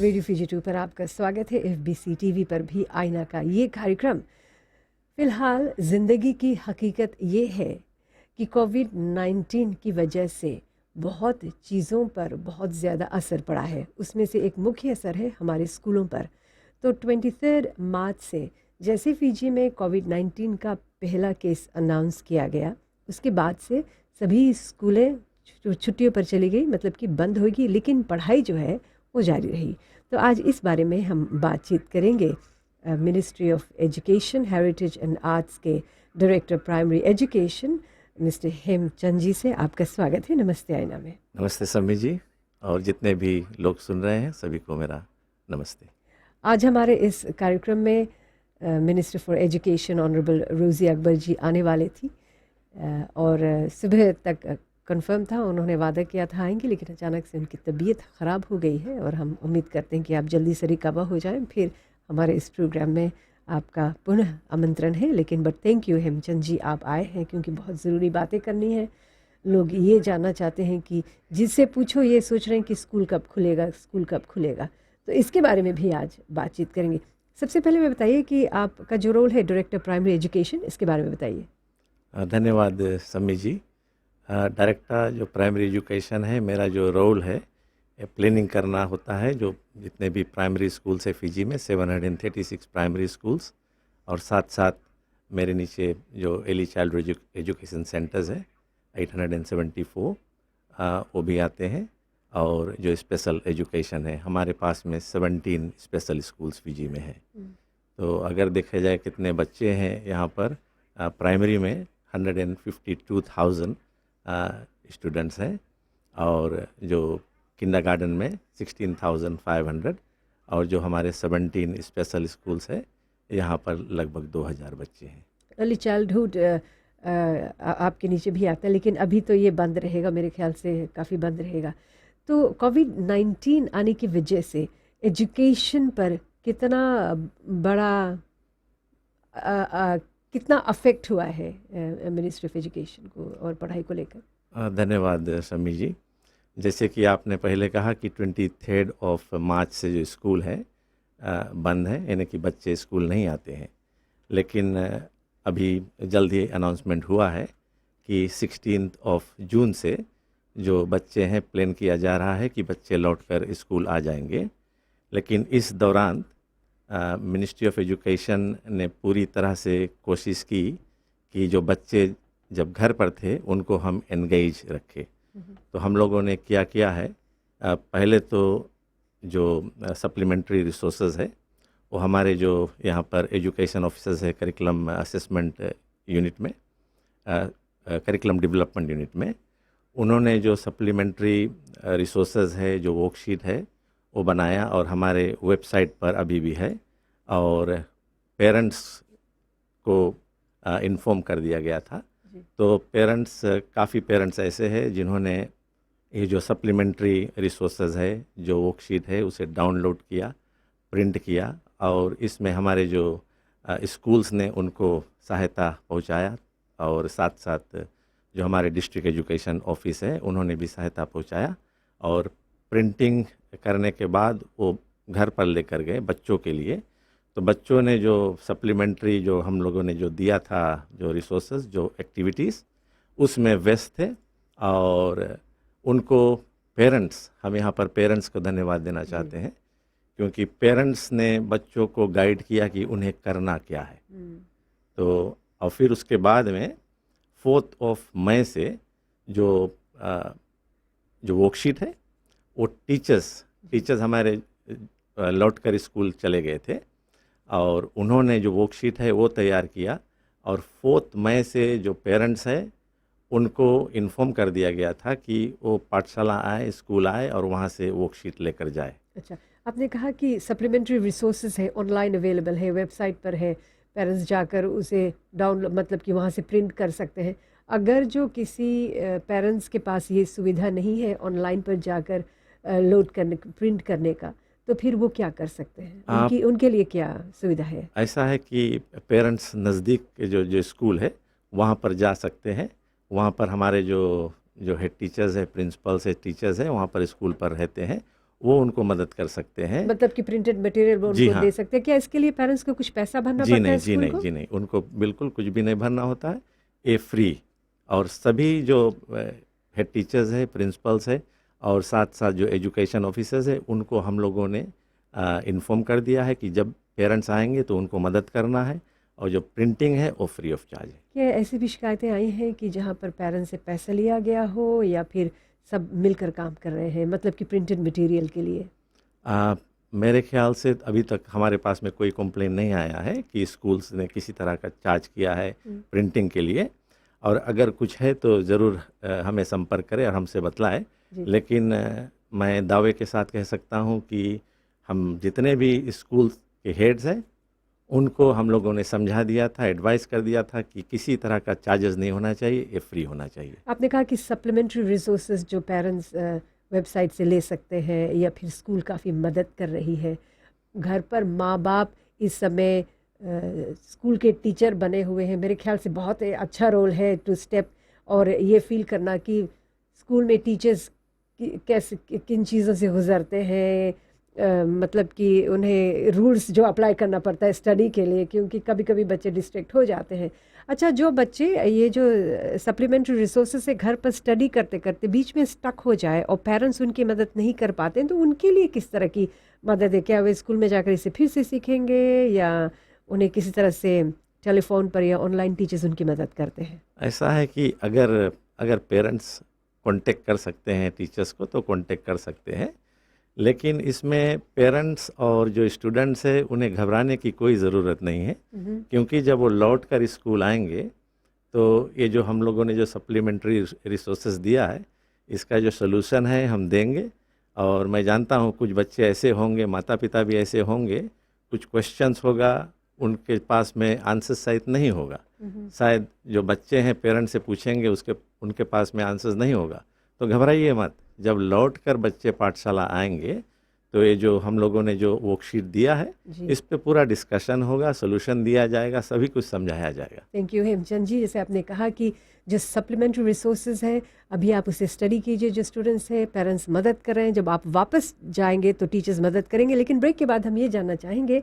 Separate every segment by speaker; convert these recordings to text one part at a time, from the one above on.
Speaker 1: Radio Fiji 2 पर आपका स्वागत है। एफबीसी टीवी पर भी आईना का ये कार्यक्रम। फ़िलहाल ज़िंदगी की हकीकत ये है कि कोविड-19 की वजह से बहुत चीज़ों पर बहुत ज़्यादा असर पड़ा है। उसमें से एक मुख्य असर है हमारे स्कूलों पर। तो 23 मार्च से जैसे फ़िजी में कोविड-19 का पहला केस अनाउंस किया गया, उसके बाद से सभी स्कूलें छुट्टियों पर चली गई, मतलब कि बंद होगी, लेकिन पढ़ाई जो है वो जारी रही। तो आज इस बारे में हम बातचीत करेंगे ministry of education, heritage and arts के director primary education mister Hemchand ji से। आपका स्वागत है। नमस्ते आईना में।
Speaker 2: नमस्ते समी जी, और जितने भी लोग सुन रहे हैं सभी को मेरा नमस्ते।
Speaker 1: आज हमारे इस कार्यक्रम में मिनिस्टर फॉर एजुकेशन ऑनरेबल रोज़ी अकबर जी आने वाले थी और सुबह तक कंफर्म था, उन्होंने वादा किया था आएंगे, लेकिन अचानक से उनकी तबीयत ख़राब हो गई है और हम उम्मीद करते हैं कि आप जल्दी से रिकवर हो जाएं। फिर हमारे इस प्रोग्राम में आपका पुनः आमंत्रण है। लेकिन बट थैंक यू हेमचंद जी, आप आए हैं क्योंकि बहुत ज़रूरी बातें करनी है। लोग ये जानना चाहते हैं कि जिससे पूछो ये सोच रहे हैं कि स्कूल कब खुलेगा, स्कूल कब खुलेगा। तो इसके बारे में भी आज बातचीत करेंगे। सबसे पहले मैं बताइए कि आपका जो रोल है डायरेक्टर प्राइमरी एजुकेशन, इसके बारे में बताइए।
Speaker 2: धन्यवाद समी जी। डायरेक्टर जो प्राइमरी एजुकेशन है, मेरा जो रोल है प्लानिंग करना होता है। जो जितने भी प्राइमरी स्कूल्स है फ़िजी में 736 प्राइमरी स्कूल्स, और साथ साथ मेरे नीचे जो अर्ली चाइल्ड एजुकेशन सेंटर्स है 874 वो भी आते हैं। और जो स्पेशल एजुकेशन है हमारे पास में 17 स्पेशल स्कूल्स फ़िजी में है। तो अगर देखा जाए कितने बच्चे हैं यहाँ पर प्राइमरी में 152,000 स्टूडेंट्स हैं, और जो किंडरगार्टन में 16,500, और जो हमारे 17 स्पेशल स्कूल्स है यहाँ पर लगभग 2,000 बच्चे हैं।
Speaker 1: अर्ली चाइल्डहुड आपके नीचे भी आता है, लेकिन अभी तो ये बंद रहेगा, मेरे ख्याल से काफ़ी बंद रहेगा। तो कोविड-19 आने की वजह से एजुकेशन पर कितना बड़ा कितना अफेक्ट हुआ है मिनिस्ट्री ऑफ एजुकेशन को और पढ़ाई को लेकर?
Speaker 2: धन्यवाद शमी जी। जैसे कि आपने पहले कहा कि 23 मार्च से जो स्कूल है बंद है, यानी कि बच्चे स्कूल नहीं आते हैं। लेकिन अभी जल्द ही अनाउंसमेंट हुआ है कि 16 जून से जो बच्चे हैं प्लान किया जा रहा है कि बच्चे लौटकर स्कूल आ जाएंगे। लेकिन इस दौरान मिनिस्ट्री ऑफ एजुकेशन ने पूरी तरह से कोशिश की कि जो बच्चे जब घर पर थे उनको हम एंगेज रखें। तो हम लोगों ने क्या किया है, पहले तो जो सप्लीमेंट्री रिसोर्सेज है वो हमारे जो यहाँ पर एजुकेशन ऑफिसर्स है करिकुलम असेसमेंट यूनिट में, करिकुलम डेवलपमेंट यूनिट में, उन्होंने जो सप्लीमेंट्री रिसोर्सेज है, जो वर्कशीट है वो बनाया और हमारे वेबसाइट पर अभी भी है। और पेरेंट्स को इन्फॉर्म कर दिया गया था। तो पेरेंट्स, काफ़ी पेरेंट्स ऐसे हैं जिन्होंने ये जो सप्लीमेंट्री रिसोर्सेज है, जो वर्कशीट है, उसे डाउनलोड किया, प्रिंट किया, और इसमें हमारे जो स्कूल्स ने उनको सहायता पहुंचाया, और साथ साथ जो हमारे डिस्ट्रिक्ट एजुकेशन ऑफिस है उन्होंने भी सहायता पहुंचाया। और प्रिंटिंग करने के बाद वो घर पर लेकर गए बच्चों के लिए। तो बच्चों ने जो सप्लीमेंट्री जो हम लोगों ने जो दिया था, जो रिसोर्सेज, जो एक्टिविटीज़, उसमें व्यस्त थे। और उनको पेरेंट्स, हम यहाँ पर पेरेंट्स को धन्यवाद देना चाहते हैं, क्योंकि पेरेंट्स ने बच्चों को गाइड किया कि उन्हें करना क्या है। तो और फिर उसके बाद में 4 मई से जो वर्कशीट है वो टीचर्स हमारे लौट कर स्कूल चले गए थे, और उन्होंने जो वर्कशीट है वो तैयार किया। और 4 मई से जो पेरेंट्स है उनको इन्फॉर्म कर दिया गया था कि वो पाठशाला आए, स्कूल आए और वहाँ से वर्कशीट लेकर जाए।
Speaker 1: अच्छा, आपने कहा कि सप्लीमेंट्री रिसोर्सेज है, ऑनलाइन अवेलेबल है, वेबसाइट पर है, पेरेंट्स जाकर उसे डाउनलोड, मतलब कि वहाँ से प्रिंट कर सकते हैं। अगर जो किसी पेरेंट्स के पास ये सुविधा नहीं है ऑनलाइन पर जाकर लोड करने, प्रिंट करने का, तो फिर वो क्या कर सकते हैं? उनके लिए क्या सुविधा है?
Speaker 2: ऐसा है कि पेरेंट्स नज़दीक के जो स्कूल है वहाँ पर जा सकते हैं। वहाँ पर हमारे जो हेड टीचर्स है, प्रिंसिपल्स है, टीचर्स है, वहाँ पर स्कूल पर रहते हैं। वो उनको मदद कर सकते हैं।
Speaker 1: मतलब कि प्रिंटेड मटेरियल वो
Speaker 2: जी
Speaker 1: उनको
Speaker 2: हाँ।
Speaker 1: दे सकते हैं? क्या इसके लिए पेरेंट्स को कुछ पैसा भरना
Speaker 2: जी
Speaker 1: पड़ता
Speaker 2: नहीं,
Speaker 1: है
Speaker 2: जी
Speaker 1: स्कूल
Speaker 2: नहीं,
Speaker 1: को?
Speaker 2: जी नहीं, उनको बिल्कुल कुछ भी नहीं भरना होता है, ये फ्री। और सभी जो हेड टीचर्स हैं, प्रिंसिपल्स हैं और साथ-साथ जो एजुकेशन ऑफिसर्स हैं, उनको हम लोगों ने इन्फॉर्म कर दिया है कि जब पेरेंट्स आएंगे तो उनको मदद करना है, और जो प्रिंटिंग है वो फ्री ऑफ चार्ज है।
Speaker 1: क्या ऐसी भी शिकायतें आई हैं कि जहाँ पर पेरेंट्स से पैसा लिया गया हो या फिर सब मिलकर काम कर रहे हैं, मतलब कि प्रिंटेड मटेरियल के लिए?
Speaker 2: आ, मेरे ख्याल से अभी तक हमारे पास में कोई कंप्लेन नहीं आया है कि स्कूल्स ने किसी तरह का चार्ज किया है प्रिंटिंग के लिए, और अगर कुछ है तो ज़रूर हमें संपर्क करें और हमसे बतलाएं।
Speaker 1: जी।
Speaker 2: लेकिन मैं दावे के साथ कह सकता हूं कि हम जितने भी स्कूल के हेड्स हैं उनको हम लोगों ने समझा दिया था, एडवाइस कर दिया था कि किसी तरह का चार्जेस नहीं होना चाहिए, ये फ्री होना चाहिए।
Speaker 1: आपने कहा कि सप्लीमेंट्री रिसोर्सेज जो पेरेंट्स वेबसाइट से ले सकते हैं या फिर स्कूल काफ़ी मदद कर रही है। घर पर माँ बाप इस समय स्कूल के टीचर बने हुए हैं, मेरे ख्याल से बहुत अच्छा रोल है टू स्टेप और ये फील करना कि स्कूल में टीचर्स कैसे किन चीज़ों से गुजरते हैं, मतलब कि उन्हें रूल्स जो अप्लाई करना पड़ता है स्टडी के लिए, क्योंकि कभी कभी बच्चे डिस्ट्रैक्ट हो जाते हैं। अच्छा, जो बच्चे ये जो सप्लीमेंट्री रिसोर्सेज से घर पर स्टडी करते करते बीच में स्टक हो जाए और पेरेंट्स उनकी मदद नहीं कर पाते हैं, तो उनके लिए किस तरह की मदद है? क्या वे स्कूल में जाकर इसे फिर से सीखेंगे या उन्हें किसी तरह से टेलीफोन पर या ऑनलाइन टीचर्स उनकी मदद करते हैं?
Speaker 2: ऐसा है कि अगर अगर पेरेंट्स कांटेक्ट कर सकते हैं टीचर्स को तो कांटेक्ट कर सकते हैं, लेकिन इसमें पेरेंट्स और जो स्टूडेंट्स हैं उन्हें घबराने की कोई ज़रूरत नहीं है, क्योंकि जब वो लौट कर स्कूल आएंगे तो ये जो हम लोगों ने जो सप्लीमेंट्री रिसोर्सेज दिया है इसका जो सलूशन है हम देंगे। और मैं जानता हूँ कुछ बच्चे ऐसे होंगे, माता पिता भी ऐसे होंगे, कुछ क्वेश्चंस होगा उनके पास में आंसर शायद नहीं होगा, शायद जो बच्चे हैं पेरेंट्स से पूछेंगे उनके पास में आंसर्स नहीं होगा, तो घबराइए मत। जब लौट कर बच्चे पाठशाला आएंगे तो ये जो हम लोगों ने जो वर्कशीट दिया है इस पे पूरा डिस्कशन होगा, सोल्यूशन दिया जाएगा, सभी कुछ समझाया जाएगा।
Speaker 1: थैंक यू हेमचंद जी। जैसे आपने कहा कि जो सप्लीमेंट्री रिसोर्सेज है अभी आप उसे स्टडी कीजिए, जो स्टूडेंट्स हैं पेरेंट्स मदद कर रहे हैं, जब आप वापस जाएंगे तो टीचर्स मदद करेंगे। लेकिन ब्रेक के बाद हम ये जानना चाहेंगे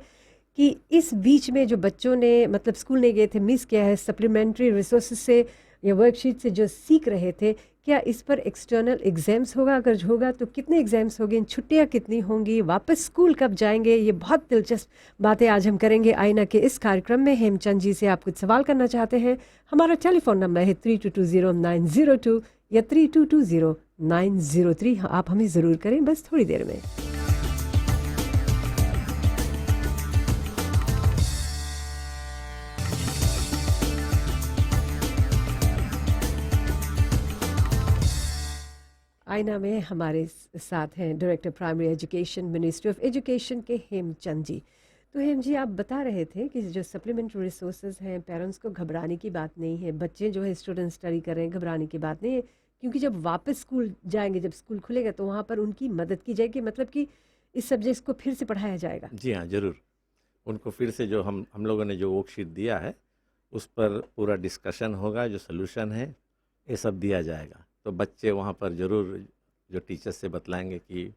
Speaker 1: कि इस बीच में जो बच्चों ने मतलब स्कूल नहीं गए थे, मिस किया है, सप्लीमेंट्री रिसोर्सेज से या वर्कशीट से जो सीख रहे थे, क्या इस पर एक्सटर्नल एग्जाम्स होगा? अगर होगा तो कितने एग्जाम्स होंगे, छुट्टियां कितनी होंगी, वापस स्कूल कब जाएंगे? ये बहुत दिलचस्प बातें आज हम करेंगे आईना के इस कार्यक्रम में। हेमचंद जी से आप कुछ सवाल करना चाहते हैं? हमारा टेलीफोन नंबर है 3220 या 3220 आप हमें ज़रूर करें बस थोड़ी देर में। आईना में हमारे साथ हैं director primary education, ministry of education के हेमचंद जी। तो हेम जी, आप बता रहे थे कि जो सप्लीमेंट्री रिसोर्सेज हैं पेरेंट्स को घबराने की बात नहीं है, बच्चे जो है स्टूडेंट स्टडी कर रहे हैं घबराने की बात नहीं है, क्योंकि जब वापस स्कूल जाएंगे, जब स्कूल खुलेगा तो वहाँ पर उनकी मदद की जाएगी, मतलब कि इस सब्जेक्ट्स को फिर से पढ़ाया जाएगा।
Speaker 2: जी हाँ, ज़रूर। उनको फिर से जो हम लोगों ने जो वर्कशीट दिया है उस पर पूरा डिस्कशन होगा, जो सोल्यूशन है ये सब दिया जाएगा। तो बच्चे वहाँ पर ज़रूर जो टीचर्स से बतलाएंगे कि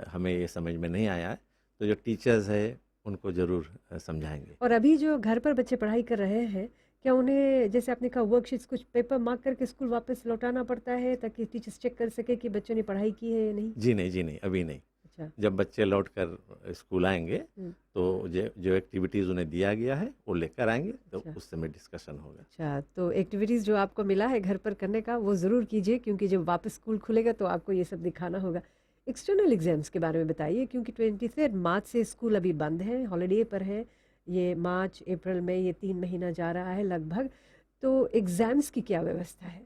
Speaker 2: हमें ये समझ में नहीं आया है, तो जो टीचर्स है उनको ज़रूर समझाएंगे।
Speaker 1: और अभी जो घर पर बच्चे पढ़ाई कर रहे हैं, क्या उन्हें जैसे आपने कहा वर्कशीट्स कुछ पेपर मार्क करके स्कूल वापस लौटाना पड़ता है ताकि टीचर्स चेक कर सके कि बच्चों ने पढ़ाई की है या नहीं?
Speaker 2: जी नहीं, जी नहीं, अभी नहीं।
Speaker 1: अच्छा।
Speaker 2: जब बच्चे लौट कर स्कूल आएंगे तो जो एक्टिविटीज़ उन्हें दिया गया है वो लेकर आएंगे, तो
Speaker 1: अच्छा।
Speaker 2: उस समय डिस्कशन होगा।
Speaker 1: अच्छा, तो एक्टिविटीज़ जो आपको मिला है घर पर करने का वो ज़रूर कीजिए, क्योंकि जब वापस स्कूल खुलेगा तो आपको ये सब दिखाना होगा। एक्सटर्नल एग्ज़ाम्स के बारे में बताइए, क्योंकि 23 मार्च से स्कूल अभी बंद है, हॉलीडे पर है। ये मार्च अप्रैल में ये 3 महीना जा रहा है लगभग, तो एग्ज़ाम्स की क्या व्यवस्था है?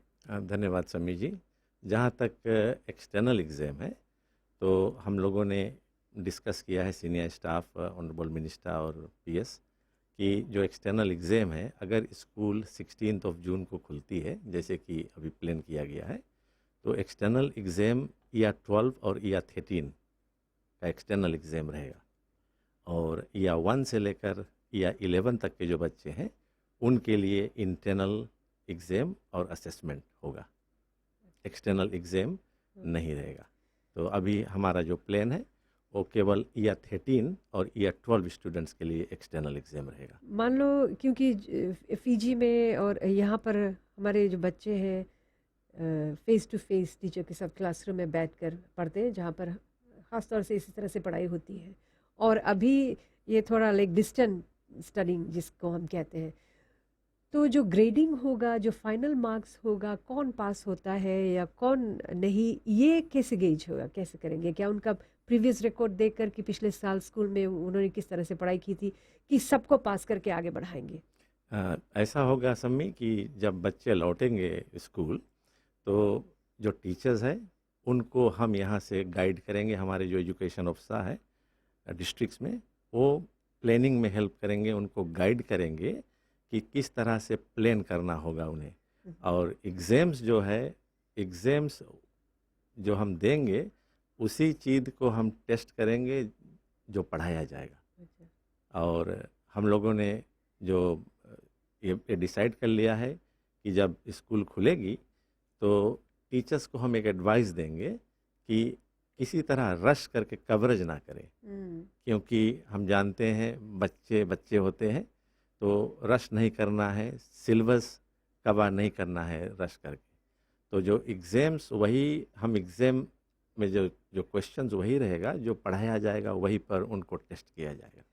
Speaker 2: धन्यवाद समी जी। जहाँ तक एक्सटर्नल एग्ज़ाम है तो हम लोगों ने डिस्कस किया है सीनियर स्टाफ, ऑनरेबल मिनिस्टर और पीएस, कि जो एक्सटर्नल एग्ज़ाम है अगर स्कूल 16 जून को खुलती है जैसे कि अभी प्लान किया गया है, तो एक्सटर्नल एग्ज़ाम ईयर 12 और ईयर 13 का एक्सटर्नल एग्ज़ाम रहेगा, और ईयर 1 से लेकर ईयर 11 तक के जो बच्चे हैं उनके लिए इंटरनल एग्ज़ाम और असेसमेंट होगा, एक्सटर्नल एग्ज़ाम नहीं रहेगा। तो अभी हमारा जो प्लान है वो केवल ईयर 13 और ईयर 12 स्टूडेंट्स के लिए एक्सटर्नल एग्ज़ाम रहेगा।
Speaker 1: मान लो क्योंकि फीजी में और यहाँ पर हमारे जो बच्चे हैं फेस टू फेस टीचर के साथ क्लासरूम में बैठकर पढ़ते हैं, जहाँ पर ख़ास तौर से इसी तरह से पढ़ाई होती है, और अभी ये थोड़ा लाइक डिस्टेंट स्टडिंग जिसको हम कहते हैं, तो जो ग्रेडिंग होगा, जो फाइनल मार्क्स होगा, कौन पास होता है या कौन नहीं, ये कैसे गेज होगा, कैसे करेंगे? क्या उनका प्रीवियस रिकॉर्ड देखकर कि पिछले साल स्कूल में उन्होंने किस तरह से पढ़ाई की थी, कि सबको पास करके आगे बढ़ाएंगे?
Speaker 2: ऐसा होगा सम्मी कि जब बच्चे लौटेंगे स्कूल तो जो टीचर्स हैं उनको हम यहाँ से गाइड करेंगे, हमारे जो एजुकेशन ऑफिसर है डिस्ट्रिक्ट्स में, वो प्लानिंग में हेल्प करेंगे, उनको गाइड करेंगे कि किस तरह से प्लान करना होगा उन्हें। और एग्ज़ाम्स जो है, एग्ज़ाम्स जो हम देंगे उसी चीज़ को हम टेस्ट करेंगे जो पढ़ाया जाएगा।
Speaker 1: अच्छा।
Speaker 2: और हम लोगों ने जो ये डिसाइड कर लिया है कि जब स्कूल खुलेगी तो टीचर्स को हम एक एडवाइस देंगे कि किसी तरह रश करके कवरेज ना करें, क्योंकि हम जानते हैं बच्चे बच्चे होते हैं, तो रश नहीं करना है, सिलेबस कवर नहीं करना है रश करके। तो जो एग्ज़ाम्स वही हम एग्ज़ाम में जो जो क्वेश्चंस वही रहेगा, जो पढ़ाया जाएगा वही पर उनको टेस्ट किया जाएगा।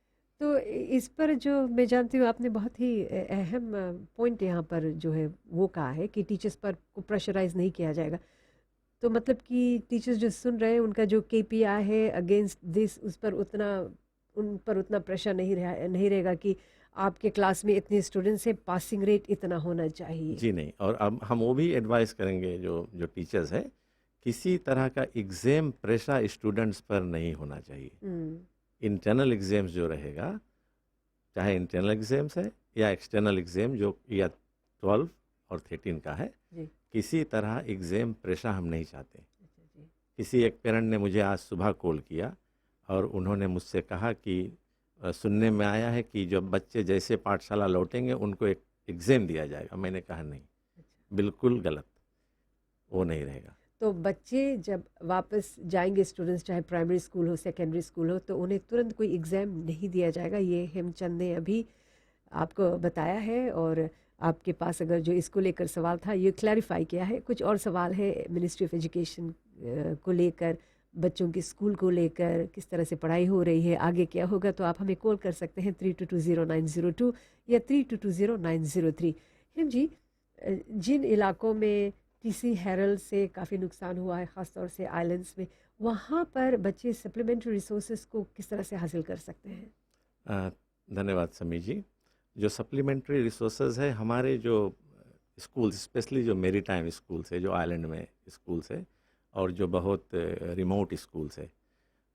Speaker 1: तो इस पर जो मैं जानती हूँ, आपने बहुत ही अहम पॉइंट यहाँ पर जो है वो कहा है कि टीचर्स पर को प्रेशराइज नहीं किया जाएगा। तो मतलब कि टीचर्स जो सुन रहे हैं उनका जो केपीआई है अगेंस्ट दिस, उस पर उतना प्रेशर नहीं रहेगा कि आपके क्लास में इतने स्टूडेंट्स हैं, पासिंग रेट इतना होना चाहिए।
Speaker 2: जी नहीं, और अब हम वो भी एडवाइस करेंगे जो जो टीचर्स हैं, किसी तरह का एग्ज़ाम प्रेशर स्टूडेंट्स पर नहीं होना चाहिए। इंटरनल एग्ज़ाम्स जो रहेगा, चाहे इंटरनल एग्ज़ाम्स है या एक्सटर्नल एग्ज़ाम जो ईयर 12 और 13 का है,
Speaker 1: जी।
Speaker 2: किसी तरह एग्ज़ाम प्रेशर हम नहीं चाहते।
Speaker 1: अच्छा जी।
Speaker 2: किसी एक पेरेंट ने मुझे आज सुबह कॉल किया और उन्होंने मुझसे कहा कि सुनने में आया है कि जब बच्चे जैसे पाठशाला लौटेंगे उनको एक एग्ज़ाम दिया जाएगा। मैंने कहा नहीं,
Speaker 1: अच्छा।
Speaker 2: बिल्कुल गलत, वो नहीं रहेगा।
Speaker 1: तो बच्चे जब वापस जाएंगे, स्टूडेंट्स चाहे प्राइमरी स्कूल हो, सेकेंडरी स्कूल हो, तो उन्हें तुरंत कोई एग्ज़ाम नहीं दिया जाएगा। ये हेमचंद ने अभी आपको बताया है, और आपके पास अगर जो इसको लेकर सवाल था ये क्लैरिफाई किया है। कुछ और सवाल है मिनिस्ट्री ऑफ एजुकेशन को लेकर, बच्चों के स्कूल को लेकर, किस तरह से पढ़ाई हो रही है, आगे क्या होगा, तो आप हमें कॉल कर सकते हैं 3220 902 या 3220 903। हिम जी, जिन इलाकों में टीसी हेरल्ड से काफ़ी नुकसान हुआ है, ख़ास तौर से आइलैंड्स में, वहाँ पर बच्चे सप्लीमेंट्री रिसोर्सेज को किस तरह से हासिल कर सकते हैं?
Speaker 2: धन्यवाद समी जी। जो सप्लीमेंट्री रिसोर्सेज है, हमारे जो स्कूल्स, स्पेशली जो मेरीटाइम स्कूल्स है, जो आइलैंड में स्कूल्स है और जो बहुत रिमोट स्कूल्स है,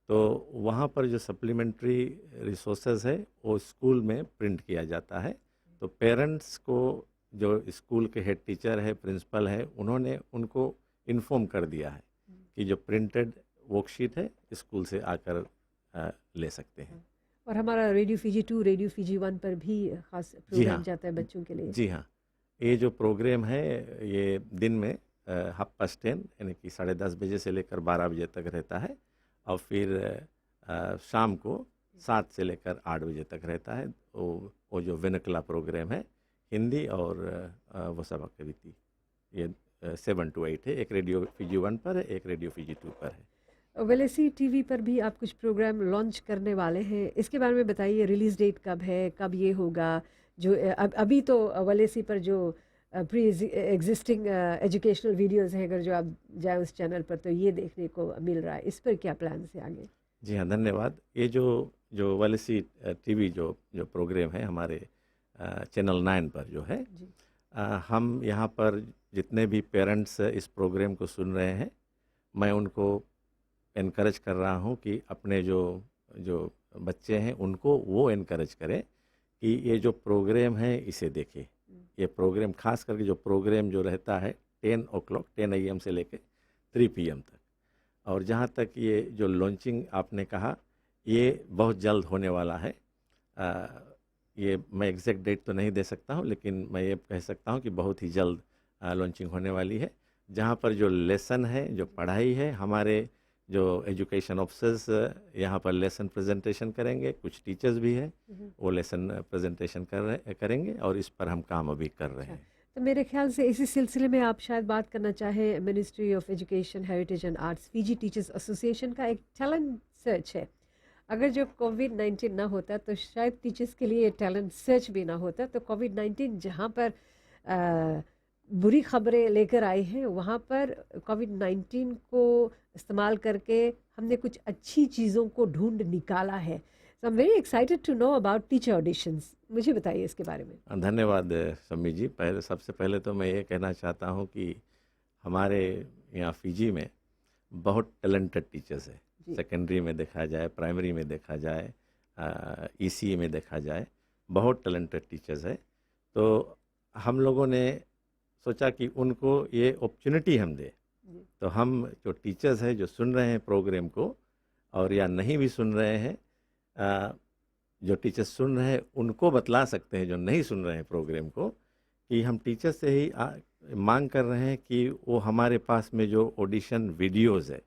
Speaker 2: तो वहाँ पर जो सप्लीमेंट्री रिसोर्सेज है वो स्कूल में प्रिंट किया जाता है। तो पेरेंट्स को जो स्कूल के हेड टीचर है, प्रिंसिपल है, उन्होंने उनको इन्फॉर्म कर दिया है कि जो प्रिंटेड वर्कशीट है स्कूल से आकर ले सकते हैं।
Speaker 1: और हमारा रेडियो फीजी 2, रेडियो फीजी 1 पर भी खास प्रोग्राम जाता है बच्चों के लिए।
Speaker 2: जी हाँ, ये जो प्रोग्राम है ये दिन में 10:30 यानी कि 10:30 बजे से लेकर 12 बजे तक रहता है, और फिर शाम को 7 से लेकर 8 बजे तक रहता है। वो जो वेनकला प्रोग्राम है हिंदी और वो सबक कविती, ये 7 to 8 है। एक रेडियो फीजी 1 पर है, एक रेडियो फीजी 2 पर है।
Speaker 1: वेलेसी टीवी पर भी आप कुछ प्रोग्राम लॉन्च करने वाले हैं, इसके बारे में बताइए। रिलीज डेट कब है, कब ये होगा? जो अभी तो वेलेसी पर जो प्री एग्जिस्टिंग एजुकेशनल वीडियोस हैं, अगर जो आप जाए उस चैनल पर तो ये देखने को मिल रहा है, इस पर क्या प्लान है आगे?
Speaker 2: जी हाँ, धन्यवाद। ये जो वेलेसी टीवी जो प्रोग्राम है हमारे चैनल 9 पर जो है, हम यहाँ पर जितने भी पेरेंट्स इस प्रोग्राम को सुन रहे हैं, मैं उनको इनकरेज कर रहा हूँ कि अपने जो बच्चे हैं उनको वो इनकरेज करें कि ये जो प्रोग्राम है इसे देखें। ये प्रोग्राम, खास करके जो प्रोग्राम जो रहता है 10 AM से लेकर 3 PM तक, और जहाँ तक ये जो लॉन्चिंग आपने कहा, ये बहुत जल्द होने वाला है। ये मैं एग्जैक्ट डेट तो नहीं दे सकता हूँ, लेकिन मैं ये कह सकता हूँ कि बहुत ही जल्द लॉन्चिंग होने वाली है, जहाँ पर जो लेसन है, जो पढ़ाई है, हमारे जो एजुकेशन ऑफिसर्स यहाँ पर लेसन प्रेजेंटेशन करेंगे, कुछ टीचर्स भी हैं वो लेसन प्रेजेंटेशन करेंगे और इस पर हम काम अभी कर रहे हैं।
Speaker 1: तो मेरे ख्याल से इसी सिलसिले में आप शायद बात करना चाहें, ministry of education, heritage and arts, Fiji teachers association का एक टैलेंट सर्च है। अगर जो कोविड-19 ना होता तो शायद टीचर्स के लिए टैलेंट सर्च भी ना होता। तो कोविड-19 जहाँ पर बुरी खबरें लेकर आई हैं, वहाँ पर कोविड-19 को इस्तेमाल करके हमने कुछ अच्छी चीज़ों को ढूंढ निकाला है। So I am very excited to know about teacher auditions. मुझे बताइए इसके बारे में।
Speaker 2: धन्यवाद सम्मी जी। सबसे पहले तो मैं ये कहना चाहता हूँ कि हमारे यहाँ फिजी में बहुत टैलेंटेड टीचर्स है। सेकेंडरी में देखा जाए, प्राइमरी में देखा जाए, ईसीई में देखा जाए, बहुत टैलेंटेड टीचर्स है। तो हम लोगों ने सोचा कि उनको ये अपॉर्चुनिटी हम दें। तो हम जो टीचर्स हैं जो सुन रहे हैं प्रोग्राम को, और या नहीं भी सुन रहे हैं, जो टीचर्स सुन रहे हैं उनको बतला सकते हैं जो नहीं सुन रहे हैं प्रोग्राम को, कि हम टीचर से ही मांग कर रहे हैं कि वो हमारे पास में जो ऑडिशन वीडियोज़ है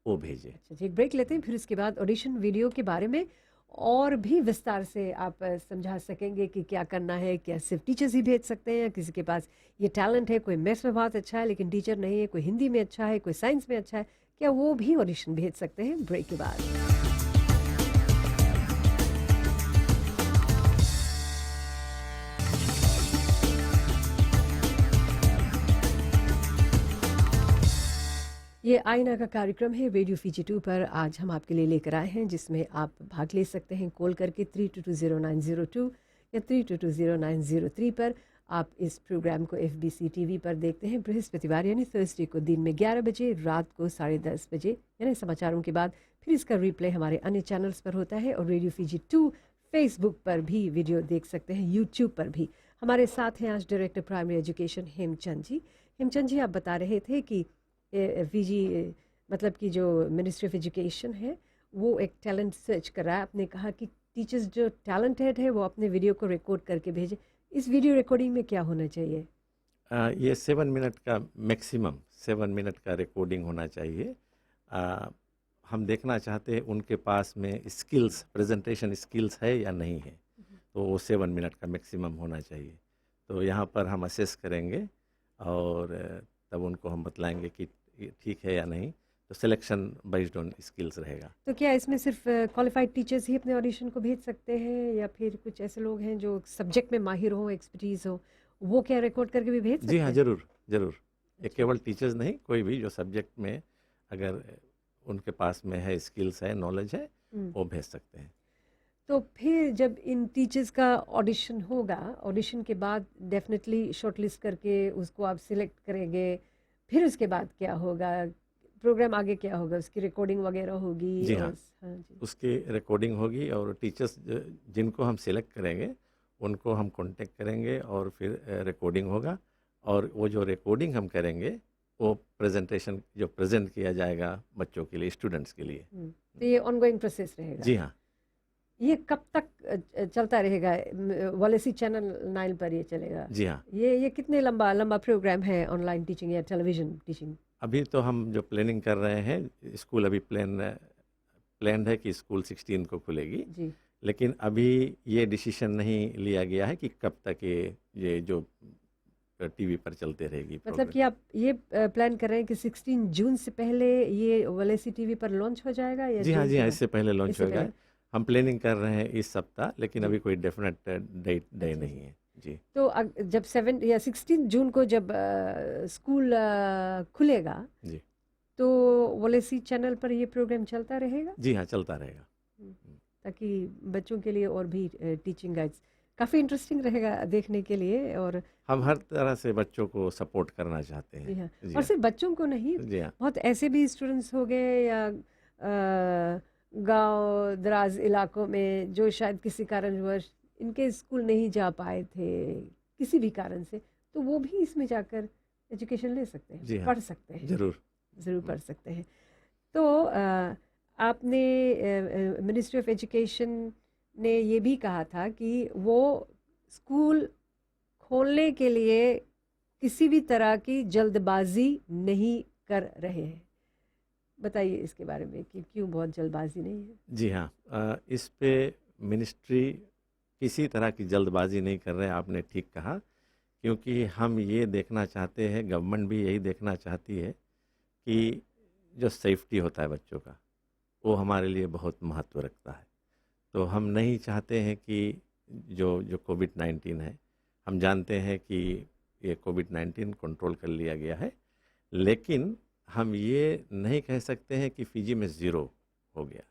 Speaker 2: वो भेजें।
Speaker 1: अच्छा जी, एक ब्रेक लेते हैं, फिर उसके बाद ऑडिशन वीडियो के बारे में और भी विस्तार से आप समझा सकेंगे कि क्या करना है। क्या सिर्फ टीचर्स ही भेज सकते हैं, किसी के पास ये टैलेंट है, कोई मैथ्स में बहुत अच्छा है लेकिन टीचर नहीं है, कोई हिंदी में अच्छा है, कोई साइंस में अच्छा है, क्या वो भी ऑडिशन भेज सकते हैं? ब्रेक के बाद। ये आईना का कार्यक्रम है रेडियो फीजी 2 पर। आज हम आपके लिए लेकर आए हैं जिसमें आप भाग ले सकते हैं कॉल करके 32200902 या 32200903 पर। आप इस प्रोग्राम को FBC TV पर देखते हैं बृहस्पतिवार यानी थर्सडे को दिन में 11 बजे, रात को 10:30 बजे यानी समाचारों के बाद। फिर इसका रिप्ले हमारे अन्य चैनल्स पर होता है और रेडियो फीजी 2 फेसबुक पर भी वीडियो देख सकते हैं, यूट्यूब पर भी। हमारे साथ हैं आज डायरेक्टर प्राइमरी एजुकेशन हेमचंद जी। हेमचंद जी, आप बता रहे थे कि फीजी मतलब कि जो मिनिस्ट्री ऑफ एजुकेशन है वो एक टैलेंट सर्च कर रहा है। आपने कहा कि टीचर्स जो टैलेंटेड है वो अपने वीडियो को रिकॉर्ड करके भेजें। इस वीडियो रिकॉर्डिंग में क्या होना चाहिए?
Speaker 2: ये 7 मिनट का मैक्सिमम 7 मिनट का रिकॉर्डिंग होना चाहिए। हम देखना चाहते हैं उनके पास में स्किल्स, प्रेजेंटेशन स्किल्स है या नहीं है, तो वो 7 मिनट का मैक्सिमम होना चाहिए। तो यहाँ पर हम असेस करेंगे और तब उनको हम बतलाएंगे कि ठीक है या नहीं। तो सिलेक्शन बेस्ड ऑन स्किल्स रहेगा।
Speaker 1: तो क्या इसमें सिर्फ क्वालिफाइड टीचर्स ही अपने ऑडिशन को भेज सकते हैं या फिर कुछ ऐसे लोग हैं जो सब्जेक्ट में माहिर हो, एक्सपर्टीज हो, वो क्या रिकॉर्ड करके भी भेज सकते हैं?
Speaker 2: जी हाँ, जरूर जरूर। ये केवल टीचर्स नहीं, कोई भी जो सब्जेक्ट में अगर उनके पास में है, स्किल्स है, नॉलेज है, वो भेज सकते हैं।
Speaker 1: तो फिर जब इन टीचर्स का ऑडिशन होगा, ऑडिशन के बाद डेफिनेटली शॉर्टलिस्ट करके उसको आप सिलेक्ट करेंगे, फिर उसके बाद क्या होगा? प्रोग्राम आगे क्या होगा? उसकी रिकॉर्डिंग वगैरह होगी?
Speaker 2: जी हाँ,
Speaker 1: हाँ जी,
Speaker 2: उसकी रिकॉर्डिंग होगी और टीचर्स जिनको हम सिलेक्ट करेंगे उनको हम कांटेक्ट करेंगे और फिर रिकॉर्डिंग होगा। और वो जो रिकॉर्डिंग हम करेंगे वो प्रेजेंटेशन जो प्रेजेंट किया जाएगा बच्चों के लिए, स्टूडेंट्स के लिए।
Speaker 1: तो ये ऑनगोइंग प्रोसेस रहेगा?
Speaker 2: जी हाँ।
Speaker 1: ये कब तक चलता रहेगा? वॉलेसी चैनल 9 पर ये चलेगा?
Speaker 2: जी हाँ।
Speaker 1: ये कितने लंबा प्रोग्राम है ऑनलाइन टीचिंग या टेलीविजन टीचिंग?
Speaker 2: अभी तो हम जो प्लानिंग कर रहे हैं, स्कूल अभी प्लान है कि स्कूल 16 को खुलेगी
Speaker 1: जी,
Speaker 2: लेकिन अभी ये डिसीजन नहीं लिया गया है कि कब तक ये जो टीवी पर चलते रहेगी।
Speaker 1: मतलब कि आप ये प्लान कर रहे हैं कि 16 जून से पहले ये वॉलेसी टीवी पर लॉन्च हो जाएगा या
Speaker 2: जी हाँ,
Speaker 1: जून
Speaker 2: जी
Speaker 1: के
Speaker 2: हाँ,
Speaker 1: बाद?
Speaker 2: इससे पहले लॉन्च
Speaker 1: इससे
Speaker 2: होगा।
Speaker 1: पहले।
Speaker 2: हम प्लानिंग कर रहे हैं इस सप्ताह, लेकिन
Speaker 1: जी।
Speaker 2: अभी कोई डेफिनेट डेट डे
Speaker 1: अच्छा,
Speaker 2: नहीं है। जी
Speaker 1: तो जब 7 या 16 जून को जब स्कूल खुलेगा
Speaker 2: जी
Speaker 1: तो वॉलेसी चैनल पर ये प्रोग्राम चलता रहेगा
Speaker 2: जी हाँ, चलता रहेगा।
Speaker 1: ताकि बच्चों के लिए और भी टीचिंग गाइड्स काफ़ी इंटरेस्टिंग रहेगा देखने के लिए। और
Speaker 2: हम हर तरह से बच्चों को सपोर्ट करना चाहते
Speaker 1: जी
Speaker 2: हैं।
Speaker 1: हाँ,
Speaker 2: जी
Speaker 1: और
Speaker 2: हाँ,
Speaker 1: सिर्फ बच्चों को नहीं,
Speaker 2: जी हाँ,
Speaker 1: बहुत ऐसे भी स्टूडेंट्स हो गए या गांव दराज इलाकों में जो शायद किसी कारणवश इनके स्कूल नहीं जा पाए थे किसी भी कारण से, तो वो भी इसमें जाकर एजुकेशन ले सकते हैं,
Speaker 2: जी हाँ,
Speaker 1: पढ़ सकते हैं,
Speaker 2: जरूर।
Speaker 1: ज़रूर पढ़ सकते हैं। तो आपने मिनिस्ट्री ऑफ एजुकेशन ने ये भी कहा था कि वो स्कूल खोलने के लिए किसी भी तरह की जल्दबाजी नहीं कर रहे हैं। बताइए इसके बारे में कि क्यों बहुत जल्दबाजी नहीं है।
Speaker 2: जी हाँ, इस पे मिनिस्ट्री किसी तरह की जल्दबाजी नहीं कर रहे हैं, आपने ठीक कहा। क्योंकि हम ये देखना चाहते हैं, गवर्नमेंट भी यही देखना चाहती है कि जो सेफ्टी होता है बच्चों का, वो हमारे लिए बहुत महत्व रखता है। तो हम नहीं चाहते हैं कि जो जो कोविड-19 है, हम जानते हैं कि ये कोविड-19 कंट्रोल कर लिया गया है, लेकिन हम ये नहीं कह सकते हैं कि फिजी में ज़ीरो हो गया।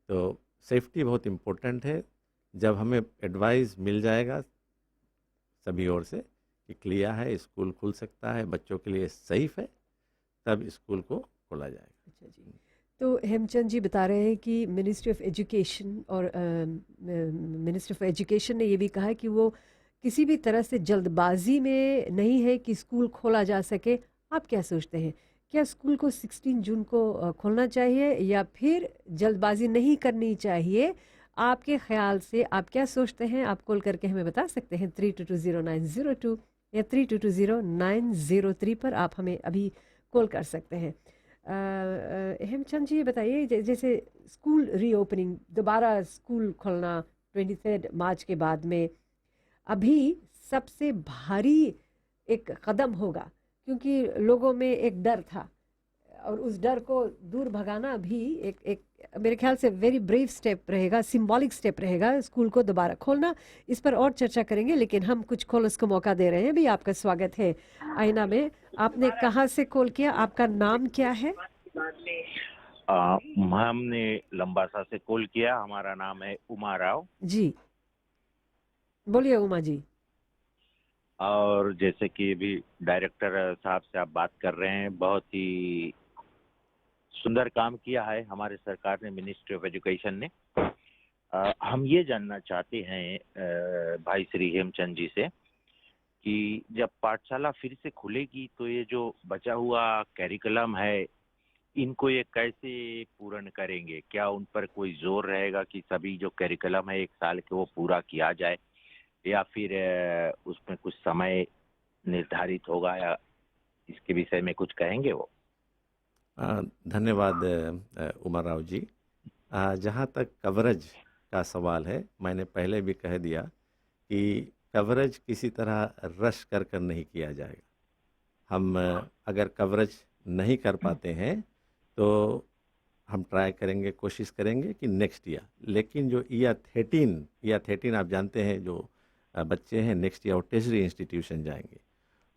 Speaker 2: तो सेफ्टी बहुत इम्पोर्टेंट है। जब हमें एडवाइस मिल जाएगा सभी ओर से कि क्लियर है, स्कूल खुल सकता है, बच्चों के लिए सेफ है, तब स्कूल को खोला जाएगा।
Speaker 1: अच्छा जी। तो हेमचंद जी बता रहे हैं कि मिनिस्ट्री ऑफ एजुकेशन और मिनिस्ट्री ऑफ एजुकेशन ने ये भी कहा है कि वो किसी भी तरह से जल्दबाजी में नहीं है कि स्कूल खोला जा सके। आप क्या सोचते हैं, क्या स्कूल को 16 जून को खोलना चाहिए या फिर जल्दबाजी नहीं करनी चाहिए? आपके ख्याल से आप क्या सोचते हैं? आप कॉल करके हमें बता सकते हैं 3220 902 या 3220 903 पर आप हमें अभी कॉल कर सकते हैं। हेमचंद जी ये बताइए, जैसे स्कूल रीओपनिंग, दोबारा स्कूल खोलना 23 मार्च के बाद में अभी सबसे भारी एक कदम होगा, क्योंकि लोगों में एक डर था और उस डर को दूर भगाना भी एक मेरे ख्याल से वेरी ब्रेव स्टेप रहेगा, सिंबॉलिक स्टेप रहेगा स्कूल को दोबारा खोलना। इस पर और चर्चा करेंगे, लेकिन हम कुछ कॉलर्स को मौका दे रहे हैं। भी आपका स्वागत है आईना में। आपने कहाँ से कॉल किया, आपका नाम क्या है?
Speaker 3: हमने लंबासा से कॉल किया। हमारा नाम है उमा राव।
Speaker 1: जी बोलिए उमा जी।
Speaker 3: और जैसे कि अभी डायरेक्टर साहब से आप बात कर रहे हैं, बहुत ही सुंदर काम किया है हमारे सरकार ने, मिनिस्ट्री ऑफ एजुकेशन ने। हम ये जानना चाहते हैं भाई श्री हेमचंद जी से कि जब पाठशाला फिर से खुलेगी तो ये जो बचा हुआ कैरिकुलम है, इनको ये कैसे पूर्ण करेंगे? क्या उन पर कोई जोर रहेगा कि सभी जो कैरिकुलम है 1 साल के वो पूरा किया जाए, या फिर उसमें कुछ समय निर्धारित होगा, या इसके विषय में कुछ कहेंगे वो?
Speaker 2: धन्यवाद उमा राव जी। जहाँ तक कवरेज का सवाल है, मैंने पहले भी कह दिया कि कवरेज किसी तरह रश कर नहीं किया जाएगा। हम अगर कवरेज नहीं कर पाते हैं तो हम ट्राई करेंगे, कोशिश करेंगे कि नेक्स्ट ईयर। लेकिन जो ईयर 13 आप जानते हैं, जो बच्चे हैं नेक्स्ट ईयर टेरशरी इंस्टीट्यूशन जाएंगे,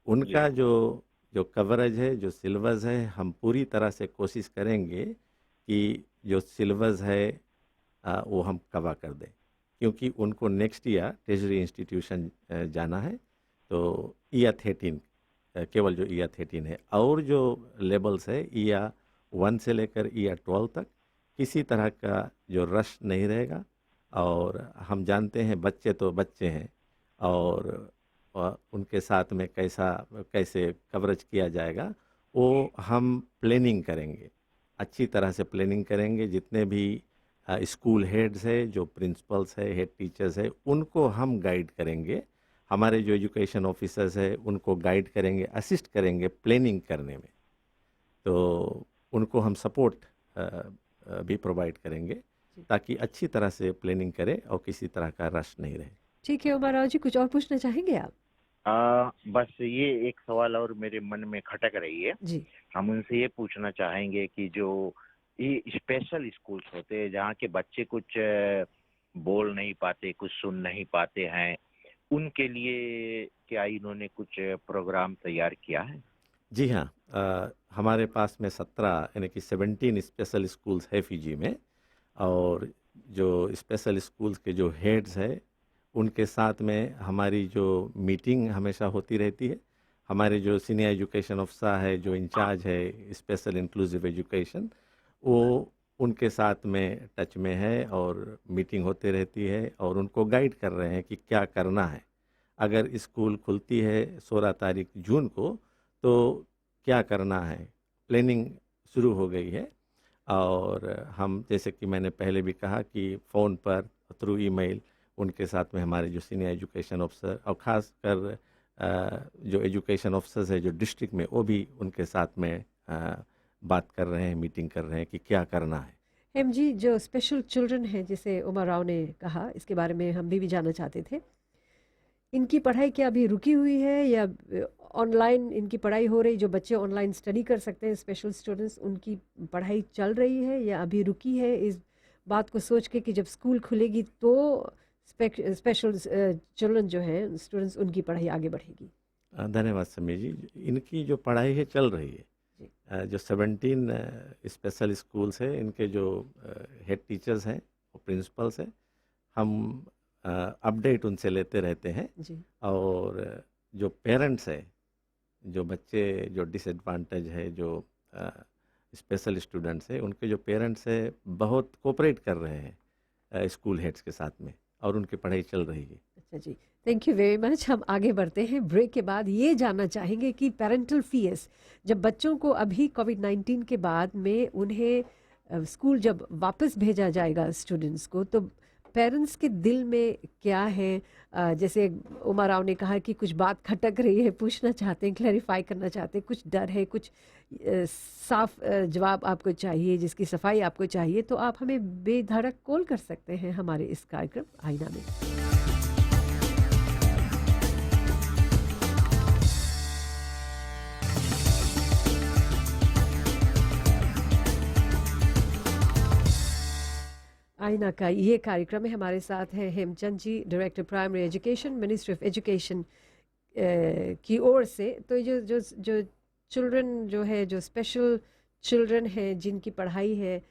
Speaker 2: उनका जो जो कवरेज है, जो सिलेबस है, हम पूरी तरह से कोशिश करेंगे कि जो सिलेबस है वो हम कवर कर दें, क्योंकि उनको नेक्स्ट ईयर टेरशरी इंस्टीट्यूशन जाना है। तो ईयर 13 केवल जो ईयर 13 है, और जो लेवल्स है ईयर 1 से लेकर ईयर 12 तक किसी तरह का जो रश नहीं रहेगा। और हम जानते हैं बच्चे तो बच्चे हैं, और उनके साथ में कैसे कवरेज किया जाएगा वो हम प्लानिंग करेंगे, अच्छी तरह से प्लानिंग करेंगे। जितने भी स्कूल हेड्स है, जो प्रिंसिपल्स है, हेड टीचर्स है, उनको हम गाइड करेंगे। हमारे जो एजुकेशन ऑफिसर्स है उनको गाइड करेंगे, असिस्ट करेंगे प्लानिंग करने में। तो उनको हम सपोर्ट भी प्रोवाइड करेंगे ताकि अच्छी तरह से प्लानिंग करें और किसी तरह का रश नहीं रहे।
Speaker 1: ठीक है उमा राव जी, कुछ और पूछना चाहेंगे आप?
Speaker 3: बस ये एक सवाल और मेरे मन में खटक रही है
Speaker 1: जी।
Speaker 3: हम उनसे ये पूछना चाहेंगे कि जो ये स्पेशल स्कूल्स होते हैं जहाँ के बच्चे कुछ बोल नहीं पाते, कुछ सुन नहीं पाते हैं, उनके लिए क्या इन्होंने कुछ प्रोग्राम तैयार किया है?
Speaker 2: जी हाँ, हमारे पास में 17 यानी कि 17 स्पेशल स्कूल्स है फिजी में। और जो स्पेशल स्कूल्स के जो हेड्स है उनके साथ में हमारी जो मीटिंग हमेशा होती रहती है। हमारे जो सीनियर एजुकेशन अफसर है, जो इंचार्ज है स्पेशल इंक्लूसिव एजुकेशन, वो उनके साथ में टच में है और मीटिंग होती रहती है और उनको गाइड कर रहे हैं कि क्या करना है। अगर स्कूल खुलती है 16 तारीख जून को तो क्या करना है, प्लानिंग शुरू हो गई है। और हम, जैसे कि मैंने पहले भी कहा, कि फ़ोन पर, थ्रू ईमेल, उनके साथ में हमारे जो सीनियर एजुकेशन ऑफिसर और ख़ास कर जो एजुकेशन ऑफिसर्स है जो डिस्ट्रिक्ट में, वो भी उनके साथ में बात कर रहे हैं, मीटिंग कर रहे हैं कि क्या करना है।
Speaker 1: हेम जी, जो स्पेशल चिल्ड्रन हैं जिसे उमा राव ने कहा, इसके बारे में हम भी जानना चाहते थे। इनकी पढ़ाई क्या अभी रुकी हुई है या ऑनलाइन इनकी पढ़ाई हो रही? जो बच्चे ऑनलाइन स्टडी कर सकते हैं स्पेशल स्टूडेंट्स, उनकी पढ़ाई चल रही है या अभी रुकी है? इस बात को सोच के कि जब स्कूल खुलेगी तो स्पेशल चिल्ड्रन जो हैं स्टूडेंट्स, उनकी पढ़ाई आगे बढ़ेगी।
Speaker 2: धन्यवाद समीर जी। इनकी जो पढ़ाई है चल रही है।
Speaker 1: जी।
Speaker 2: जो 17 स्पेशल स्कूल्स है, इनके जो हेड टीचर्स हैं, वो प्रिंसिपल्स हैं, हम अपडेट उनसे लेते रहते हैं।
Speaker 1: जी।
Speaker 2: और जो पेरेंट्स है, जो बच्चे जो डिसएडवांटेज है, जो स्पेशल स्टूडेंट्स है, उनके जो पेरेंट्स है बहुत कोऑपरेट कर रहे हैं स्कूल हेड्स के साथ में, और उनकी पढ़ाई चल रही है।
Speaker 1: अच्छा जी, थैंक यू वेरी मच। हम आगे बढ़ते हैं। ब्रेक के बाद ये जानना चाहेंगे कि पेरेंटल फीस, जब बच्चों को अभी कोविड-19 के बाद में उन्हें स्कूल जब वापस भेजा जाएगा स्टूडेंट्स को, तो पेरेंट्स के दिल में क्या है? जैसे उमा राव ने कहा कि कुछ बात खटक रही है, पूछना चाहते हैं, क्लैरिफाई करना चाहते हैं, कुछ डर है, कुछ साफ जवाब आपको चाहिए, जिसकी सफाई आपको चाहिए, तो आप हमें बेधड़क कॉल कर सकते हैं हमारे इस कार्यक्रम आईना में। आईना का ये कार्यक्रम है। हमारे साथ हैं Hemchand ji, director primary education, ministry of education की ओर से। तो जो जो जो चिल्ड्रन जो है, जो स्पेशल चिल्ड्रन हैं जिनकी पढ़ाई है,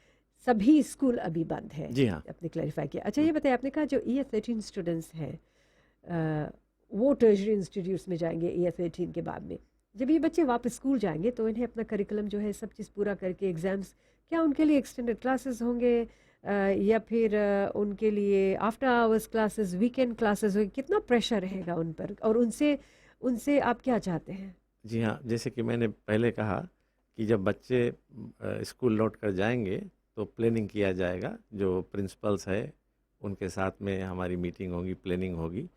Speaker 1: सभी स्कूल अभी बंद है।
Speaker 2: जी हाँ।
Speaker 1: आपने क्लैरिफाई किया। अच्छा ये बताइए, आपने कहा जो EF13 स्टूडेंट्स हैं वो टर्शरी इंस्टीट्यूट्स में जाएंगे EF13 के बाद में। जब ये बच्चे वापस स्कूल जाएंगे तो इन्हें अपना करिकुलम जो है सब चीज़ पूरा करके एग्ज़ाम्स, क्या उनके लिए एक्सटेंडेड क्लासेस होंगे या फिर उनके लिए after hours classes, weekend classes होंगे? कितना प्रेशर रहेगा उन पर, और उनसे उनसे आप क्या चाहते हैं?
Speaker 2: जी हाँ, जैसे कि मैंने पहले कहा कि जब बच्चे स्कूल लौट कर जाएंगे तो प्लानिंग किया जाएगा। जो प्रिंसिपल्स है उनके साथ में हमारी मीटिंग होगी, प्लानिंग होगी।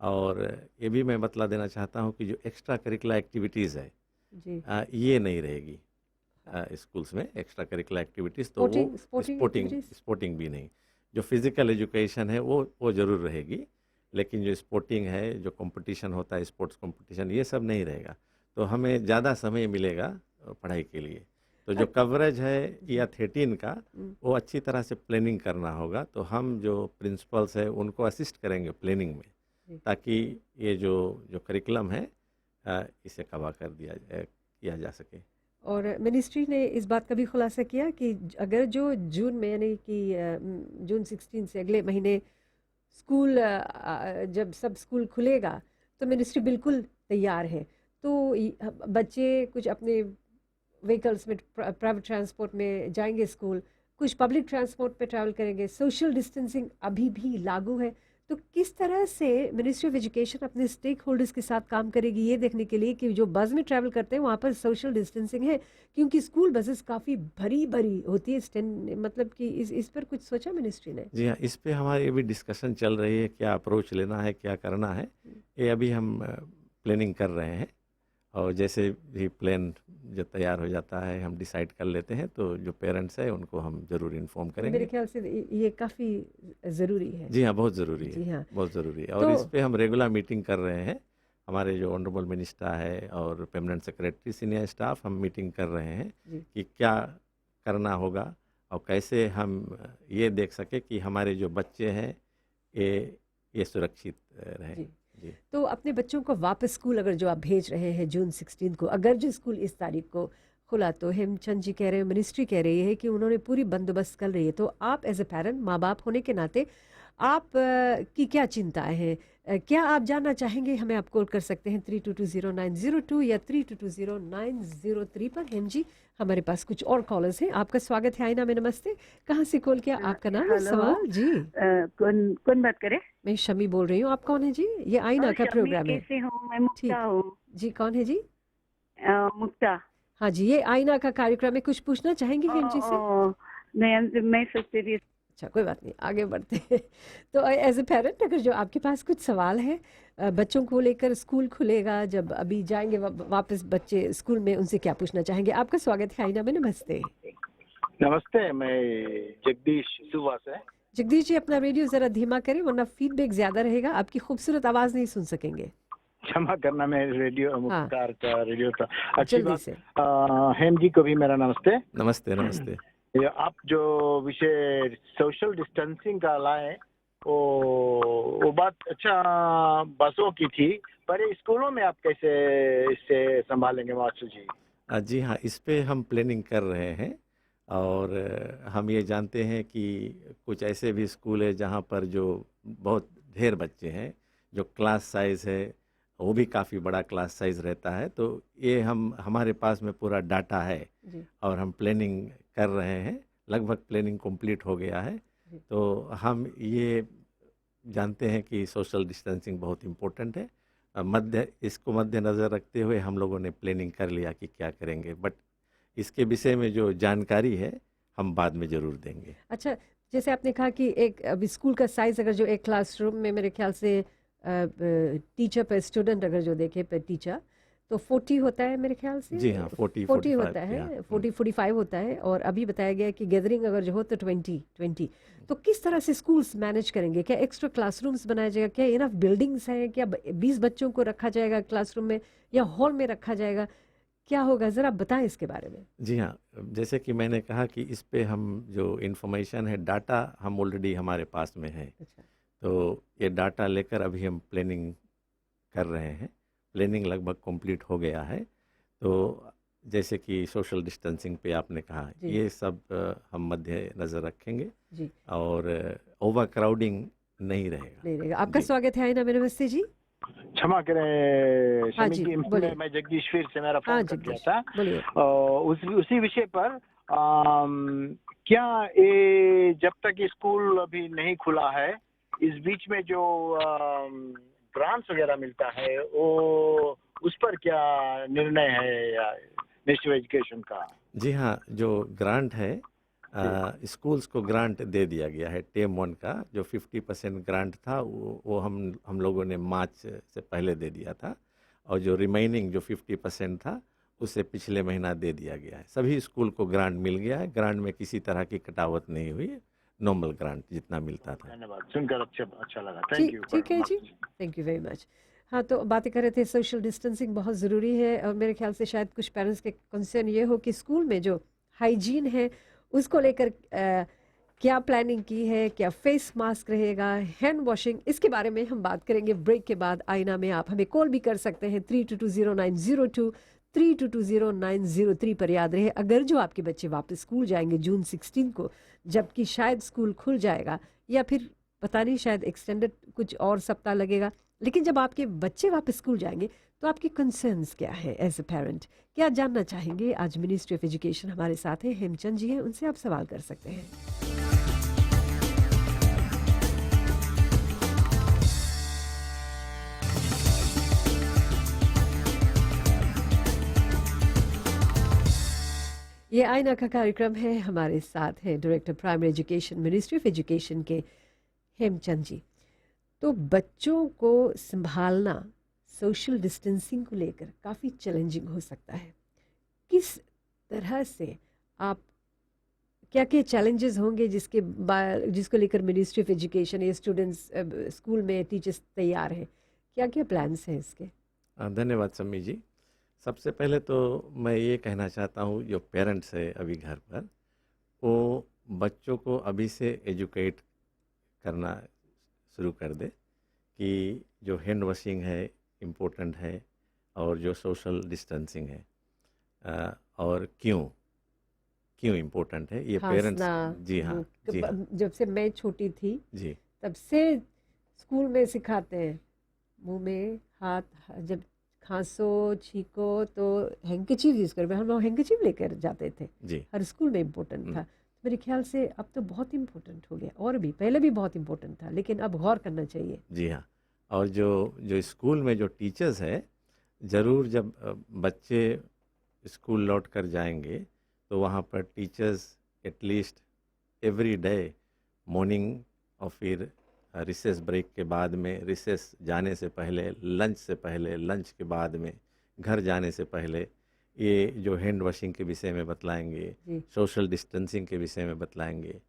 Speaker 2: और ये भी मैं बतला देना चाहता हूँ कि जो एक्स्ट्रा करिकुलर एक्टिविटीज़ है
Speaker 1: जी।
Speaker 2: ये नहीं रहेगी स्कूल्स में। एक्स्ट्रा करिकुलर एक्टिविटीज़ तो वो स्पोर्टिंग भी नहीं। जो फिज़िकल एजुकेशन है वो ज़रूर रहेगी, लेकिन जो स्पोर्टिंग है, जो कंपटीशन होता है, स्पोर्ट्स कंपटीशन, ये सब नहीं रहेगा। तो हमें ज़्यादा समय मिलेगा पढ़ाई के लिए। तो जो कवरेज है या 13 का, वो अच्छी तरह से प्लानिंग करना होगा। तो हम जो प्रिंसिपल्स है उनको असिस्ट करेंगे प्लानिंग में, ताकि ये जो करिकुलम है इसे कवर किया जा सके।
Speaker 1: और मिनिस्ट्री ने इस बात का भी खुलासा किया कि अगर जो जून में, यानी कि जून 16 से अगले महीने स्कूल जब सब स्कूल खुलेगा तो मिनिस्ट्री बिल्कुल तैयार है। तो बच्चे कुछ अपने व्हीकल्स में, प्राइवेट ट्रांसपोर्ट में जाएंगे स्कूल, कुछ पब्लिक ट्रांसपोर्ट पे ट्रैवल करेंगे। सोशल डिस्टेंसिंग अभी भी लागू है। तो किस तरह से मिनिस्ट्री ऑफ एजुकेशन अपने स्टेक होल्डर्स के साथ काम करेगी ये देखने के लिए कि जो बस में ट्रैवल करते हैं वहाँ पर सोशल डिस्टेंसिंग है, क्योंकि स्कूल बसेस काफ़ी भरी भरी होती है। मतलब कि इस पर कुछ सोचा मिनिस्ट्री ने?
Speaker 2: जी हाँ, इस पे हमारी अभी डिस्कशन चल रही है, क्या अप्रोच लेना है, क्या करना है, ये अभी हम प्लानिंग कर रहे हैं। और जैसे भी प्लान जो तैयार हो जाता है हम डिसाइड कर लेते हैं, तो जो पेरेंट्स है उनको हम ज़रूर इन्फॉर्म करेंगे।
Speaker 1: मेरे ख्याल से ये काफ़ी ज़रूरी है।
Speaker 2: जी हाँ, बहुत ज़रूरी है।
Speaker 1: जी हाँ,
Speaker 2: बहुत ज़रूरी है। और इस पे हम रेगुलर मीटिंग कर रहे हैं। हमारे जो ऑनरेबल मिनिस्टर है और परमानेंट सेक्रेटरी, सीनियर स्टाफ, हम मीटिंग कर रहे हैं कि क्या करना होगा और कैसे हम ये देख सके कि हमारे जो बच्चे हैं ये सुरक्षित रहें। जी।
Speaker 1: तो अपने बच्चों को वापस स्कूल अगर जो आप भेज रहे हैं जून 16 को, अगर जो स्कूल इस तारीख को खुला, तो हेमचंद जी कह रहे हैं, मिनिस्ट्री कह रही है कि उन्होंने पूरी बंदोबस्त कर रही है। तो आप एज ए पेरेंट, माँ बाप होने के नाते आप की क्या चिंताएं हैं? क्या आप जानना चाहेंगे? हमें आप कॉल कर सकते हैं 32200902 या 32200903 पर। हेम जी, हमारे पास कुछ और कॉलर्स हैं। आपका स्वागत है आईना में। नमस्ते, कहाँ से कॉल किया? आपका नाम और सवाल? जी।
Speaker 4: कौन बात करे?
Speaker 1: मैं शमी बोल रही हूँ। आप कौन है जी? ये आईना का प्रोग्राम है।
Speaker 4: कैसे हूँ? मैं मुक्ता हूँ
Speaker 1: जी। कौन है जी?
Speaker 4: मुक्ता।
Speaker 1: हाँ जी, ये आईना का कार्यक्रम है। कुछ पूछना चाहेंगे हेम जी से?
Speaker 4: नहीं, मैं सोचती थी।
Speaker 1: अच्छा, कोई बात नहीं, आगे बढ़ते हैं। तो एज ए पेरेंट, अगर जो आपके पास कुछ सवाल है बच्चों को लेकर स्कूल खुलेगा, जब अभी जाएंगे वापस बच्चे स्कूल में, उनसे क्या पूछना चाहेंगे? आपका स्वागत है आईना में। नमस्ते
Speaker 5: नमस्ते, मैं जगदीश सुवा से।
Speaker 1: जगदीश जी, अपना रेडियो ज़रा धीमा करें वरना फीडबैक ज़्यादा रहेगा, आपकी खूबसूरत आवाज़ नहीं सुन सकेंगे।
Speaker 5: क्षमा करना, मैं रेडियो
Speaker 1: हाँ,
Speaker 5: मुख्तार का रेडियो था। अच्छी
Speaker 1: जल्दी
Speaker 5: बात।
Speaker 1: से।
Speaker 5: हेम जी को भी मेरा नमस्ते।
Speaker 2: नमस्ते नमस्ते।
Speaker 5: ये आप जो विषय सोशल डिस्टेंसिंग का लाए, वो बात अच्छा बसों की थी, पर ये स्कूलों में आप कैसे इससे संभालेंगे मास्टर जी?
Speaker 2: जी हाँ, इस पे हम प्लानिंग कर रहे हैं और हम ये जानते हैं कि कुछ ऐसे भी स्कूल है जहाँ पर जो बहुत ढेर बच्चे हैं, जो क्लास साइज़ है वो भी काफ़ी बड़ा क्लास साइज़ रहता है। तो ये हमारे पास में पूरा डाटा है
Speaker 1: जी
Speaker 2: और हम प्लानिंग कर रहे हैं, लगभग प्लानिंग कंप्लीट हो गया है।
Speaker 1: जी
Speaker 2: तो हम ये जानते हैं कि सोशल डिस्टेंसिंग बहुत इम्पोर्टेंट है। इसको मद्देनज़र रखते हुए हम लोगों ने प्लानिंग कर लिया कि क्या करेंगे, बट इसके विषय में जो जानकारी है हम बाद में ज़रूर देंगे।
Speaker 1: अच्छा, जैसे आपने कहा कि एक अभी स्कूल का साइज़, अगर जो एक क्लासरूम में मेरे ख्याल से टीचर पर स्टूडेंट अगर जो देखे पर टीचर, तो 40 होता है मेरे ख्याल से।
Speaker 2: जी हाँ, 40
Speaker 1: 40
Speaker 2: 45
Speaker 1: होता है,
Speaker 2: या
Speaker 1: 40-45 होता है। और अभी बताया गया है कि गैदरिंग अगर जो हो तो 20। तो किस तरह से स्कूल्स मैनेज करेंगे? क्या एक्स्ट्रा क्लासरूम्स बनाया जाएगा? क्या इनफ बिल्डिंग्स हैं? क्या 20 बच्चों को रखा जाएगा क्लासरूम में या हॉल में रखा जाएगा? क्या होगा, ज़रा बताएं इसके बारे में।
Speaker 2: जी हाँ, जैसे कि मैंने कहा कि इस पे हम जो इन्फॉर्मेशन है, डाटा हम ऑलरेडी हमारे पास में है।
Speaker 1: अच्छा,
Speaker 2: तो ये डाटा लेकर अभी हम प्लानिंग कर रहे हैं। प्लानिंग लगभग कंप्लीट हो गया है। तो जैसे कि सोशल डिस्टेंसिंग पे आपने कहा,
Speaker 1: जी
Speaker 2: ये सब हम मध्य नज़र रखेंगे
Speaker 1: जी,
Speaker 2: और ओवर क्राउडिंग नहीं रहेगा।
Speaker 1: नहीं रहेगा। आपका
Speaker 2: जी
Speaker 1: स्वागत है आईना में। नमस्ते जी।
Speaker 5: क्षमा करें
Speaker 1: हाँ
Speaker 5: शमी
Speaker 1: जी,
Speaker 5: जी,
Speaker 1: बोलिए।
Speaker 5: मैं जगदीश फिर से मेरा
Speaker 1: हाँ
Speaker 5: फोन कट गया
Speaker 1: जगदीश,
Speaker 5: था।
Speaker 1: बोलिए।
Speaker 5: उसी विषय पर क्या ये जब तक ये स्कूल अभी नहीं खुला है, इस बीच में जो ग्रांट्स वगैरह मिलता है, वो उस पर क्या निर्णय है या मिनिस्ट्री ऑफ एजुकेशन का?
Speaker 2: जी हाँ, जो ग्रांट है,
Speaker 5: जी
Speaker 2: स्कूल्स को ग्रांट दे दिया गया है। टेम 1 का जो 50% ग्रांट था वो हम लोगों ने मार्च से पहले दे दिया था, और जो रिमेनिंग जो 50% था उसे पिछले महीना दे दिया गया है। सभी स्कूल को ग्रांट मिल गया है। ग्रांट में किसी तरह की कटावत नहीं हुई है, नॉर्मल ग्रांट जितना मिलता था।
Speaker 5: धन्यवाद, सुनकर अच्छा लगा। थैंक
Speaker 1: ठीक
Speaker 5: यू
Speaker 1: ठीक है जी, थैंक यू वेरी मच। हाँ, तो बातें कर रहे थे, सोशल डिस्टेंसिंग बहुत ज़रूरी है। और मेरे ख्याल से शायद कुछ पेरेंट्स के कंसर्न ये हो कि स्कूल में जो हाइजीन है उसको लेकर क्या प्लानिंग की है, क्या फेस मास्क रहेगा, हैंड वॉशिंग, इसके बारे में हम बात करेंगे ब्रेक के बाद। आईना में आप हमें कॉल भी कर सकते हैं 3220-902, 3220-903 पर। याद रहे, अगर जो आपके बच्चे वापस स्कूल जाएंगे जून 16 को, जबकि शायद स्कूल खुल जाएगा, या फिर पता नहीं, शायद एक्सटेंडेड कुछ और सप्ताह लगेगा, लेकिन जब आपके बच्चे वापस स्कूल जाएंगे तो आपके कंसर्न्स क्या है एज ए पेरेंट, क्या जानना चाहेंगे? आज मिनिस्ट्री ऑफ एजुकेशन हमारे साथ हैं, हेमचंद जी हैं, उनसे आप सवाल कर सकते हैं। ये आईना का कार्यक्रम है, हमारे साथ हैं director primary education, ministry of education के हेमचंद जी। तो बच्चों को संभालना सोशल डिस्टेंसिंग को लेकर काफ़ी चैलेंजिंग हो सकता है। किस तरह से आप, क्या क्या चैलेंजेस होंगे जिसको लेकर मिनिस्ट्री ऑफ एजुकेशन या स्टूडेंट्स स्कूल में टीचर्स तैयार हैं? क्या क्या प्लान्स हैं इसके?
Speaker 2: धन्यवाद सम्मी जी। सबसे पहले तो मैं ये कहना चाहता हूँ, जो पेरेंट्स है अभी घर पर, वो बच्चों को अभी से एजुकेट करना शुरू कर दे कि जो हैंड वॉशिंग है इम्पोर्टेंट है, और जो सोशल डिस्टेंसिंग है, और क्यों इम्पोर्टेंट है, ये पेरेंट्स।
Speaker 1: खांसना,
Speaker 2: जी हाँ, जी हाँ,
Speaker 1: जब से मैं छोटी थी
Speaker 2: जी
Speaker 1: तब से स्कूल में सिखाते हैं, मुंह में हाथ, जब खांसो छीको तो हैंकचीफ यूज़ करो। हम लोग हैंकचीफ लेकर जाते थे,
Speaker 2: जी।
Speaker 1: हर स्कूल में इम्पोर्टेंट था। मेरे ख्याल से अब तो बहुत इम्पोर्टेंट हो गया, और भी पहले भी बहुत इम्पोर्टेंट था, लेकिन अब गौर करना चाहिए।
Speaker 2: जी हाँ, और जो स्कूल में जो टीचर्स है, ज़रूर जब बच्चे स्कूल लौट कर जाएंगे तो वहाँ पर teachers at least every day morning और फिर रिसेस ब्रेक के बाद में, रिसेस जाने से पहले, लंच से पहले, लंच के बाद में, घर जाने से पहले, ये जो हैंड वॉशिंग के विषय में बतलाएंगे,
Speaker 1: जी
Speaker 2: सोशल डिस्टेंसिंग के विषय में बतलाएंगे,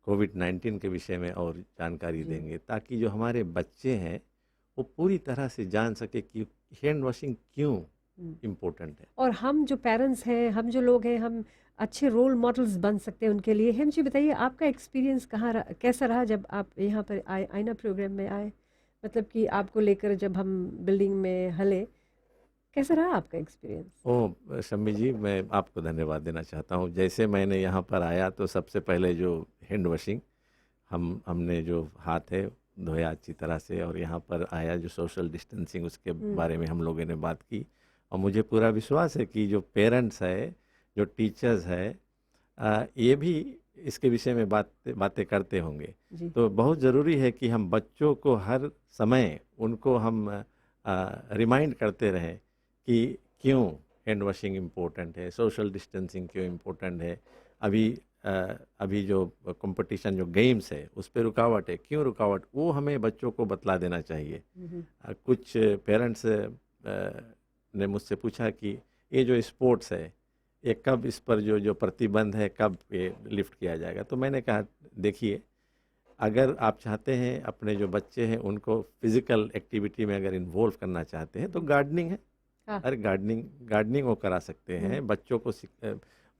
Speaker 2: कोविड-19 के विषय में और जानकारी
Speaker 1: जी
Speaker 2: देंगे, ताकि जो हमारे बच्चे हैं वो पूरी तरह से जान सके कि हैंड वॉशिंग क्यों
Speaker 1: हम्म।
Speaker 2: इम्पोर्टेंट है।
Speaker 1: और हम जो पेरेंट्स हैं, हम जो लोग हैं, हम अच्छे रोल मॉडल्स बन सकते हैं उनके लिए। हम जी बताइए, आपका एक्सपीरियंस कैसा रहा जब आप यहाँ पर आए, आईना प्रोग्राम में आए? मतलब कि आपको लेकर जब हम बिल्डिंग में हले, कैसा रहा आपका एक्सपीरियंस?
Speaker 2: ओ शम्मी जी, मैं आपको धन्यवाद देना चाहता हूँ। जैसे मैंने यहाँ पर आया तो सबसे पहले जो हैंड वॉशिंग हमने जो हाथ है धोया अच्छी तरह से, और यहाँ पर आया जो सोशल डिस्टेंसिंग उसके बारे में हम लोगों ने बात की। और मुझे पूरा विश्वास है कि जो पेरेंट्स है, जो टीचर्स है, ये भी इसके विषय में बातें करते होंगे।
Speaker 1: जी
Speaker 2: तो बहुत ज़रूरी है कि हम बच्चों को हर समय उनको हम रिमाइंड करते रहें कि क्यों हैंड वॉशिंग इम्पोर्टेंट है, सोशल डिस्टेंसिंग क्यों इम्पोर्टेंट है। अभी जो कंपटीशन, जो गेम्स है, उस पर रुकावट है, क्यों रुकावट, वो हमें बच्चों को बतला देना चाहिए। कुछ पेरेंट्स ने मुझसे पूछा कि ये जो स्पोर्ट्स है, ये कब, इस पर जो प्रतिबंध है, कब ये लिफ्ट किया जाएगा? तो मैंने कहा, देखिए, अगर आप चाहते हैं अपने जो बच्चे हैं उनको फिजिकल एक्टिविटी में अगर इन्वॉल्व करना चाहते हैं तो गार्डनिंग है।
Speaker 1: हाँ
Speaker 2: अरे गार्डनिंग वो करा सकते हैं बच्चों को।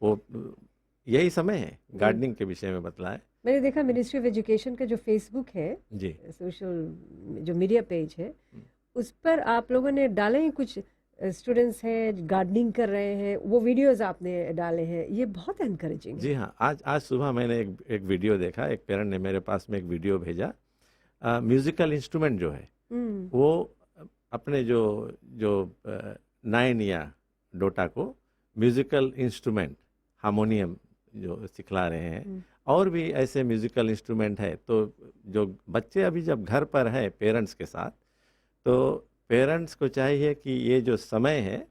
Speaker 2: वो यही समय है गार्डनिंग के विषय में बतलाएं।
Speaker 1: मैंने देखा मिनिस्ट्री ऑफ एजुकेशन का जो फेसबुक है,
Speaker 2: जी
Speaker 1: सोशल जो मीडिया पेज है, उस पर आप लोगों ने डाले हैं, कुछ स्टूडेंट्स हैं गार्डनिंग कर रहे हैं, वो वीडियोस आपने डाले हैं, ये बहुत एनकरेजिंग है।
Speaker 2: जी हाँ, आज सुबह मैंने एक वीडियो देखा। एक पेरेंट ने मेरे पास में एक वीडियो भेजा। म्यूजिकल इंस्ट्रूमेंट जो है वो अपने जो 9 या डोटा को म्यूजिकल इंस्ट्रूमेंट, हारमोनियम जो सिखला रहे हैं, और भी ऐसे म्यूजिकल इंस्ट्रूमेंट है। तो जो बच्चे अभी जब घर पर है पेरेंट्स के साथ, तो पेरेंट्स को चाहिए कि ये जो समय है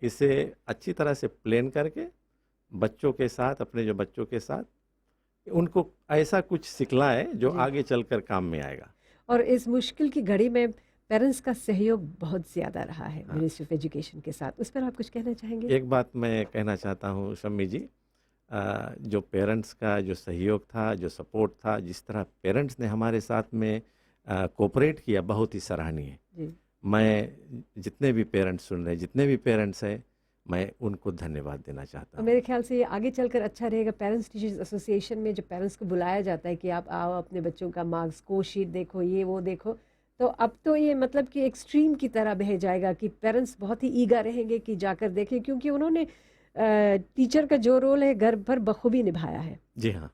Speaker 2: इसे अच्छी तरह से प्लान करके बच्चों के साथ, अपने जो बच्चों के साथ उनको ऐसा कुछ सिखलाए जो
Speaker 1: जी
Speaker 2: आगे चलकर काम में आएगा।
Speaker 1: और इस मुश्किल की घड़ी में पेरेंट्स का सहयोग बहुत ज़्यादा रहा है
Speaker 2: हाँ।
Speaker 1: मिनिस्ट्री ऑफ एजुकेशन के साथ, उस पर आप कुछ कहना चाहेंगे?
Speaker 2: एक बात मैं कहना चाहता हूँ शम्मी जी, जो पेरेंट्स का जो सहयोग था, जो सपोर्ट था, जिस तरह पेरेंट्स ने हमारे साथ में कोऑपरेट किया, बहुत ही सराहनीय है।
Speaker 1: जी
Speaker 2: मैं जितने भी पेरेंट्स सुन रहे हैं, जितने भी पेरेंट्स हैं, मैं उनको धन्यवाद देना चाहता
Speaker 1: और
Speaker 2: हूँ।
Speaker 1: मेरे ख्याल से ये आगे चलकर अच्छा रहेगा। पेरेंट्स टीचर्स एसोसिएशन में जो पेरेंट्स को बुलाया जाता है कि आप आओ, अपने बच्चों का मार्क्स स्कोर शीट देखो, ये वो देखो, तो अब तो ये मतलब कि एक्सट्रीम की तरह बह जाएगा कि पेरेंट्स बहुत ही ईगा रहेंगे कि जाकर देखें, क्योंकि उन्होंने टीचर का जो रोल है घर पर बखूबी निभाया है।
Speaker 2: जी हाँ।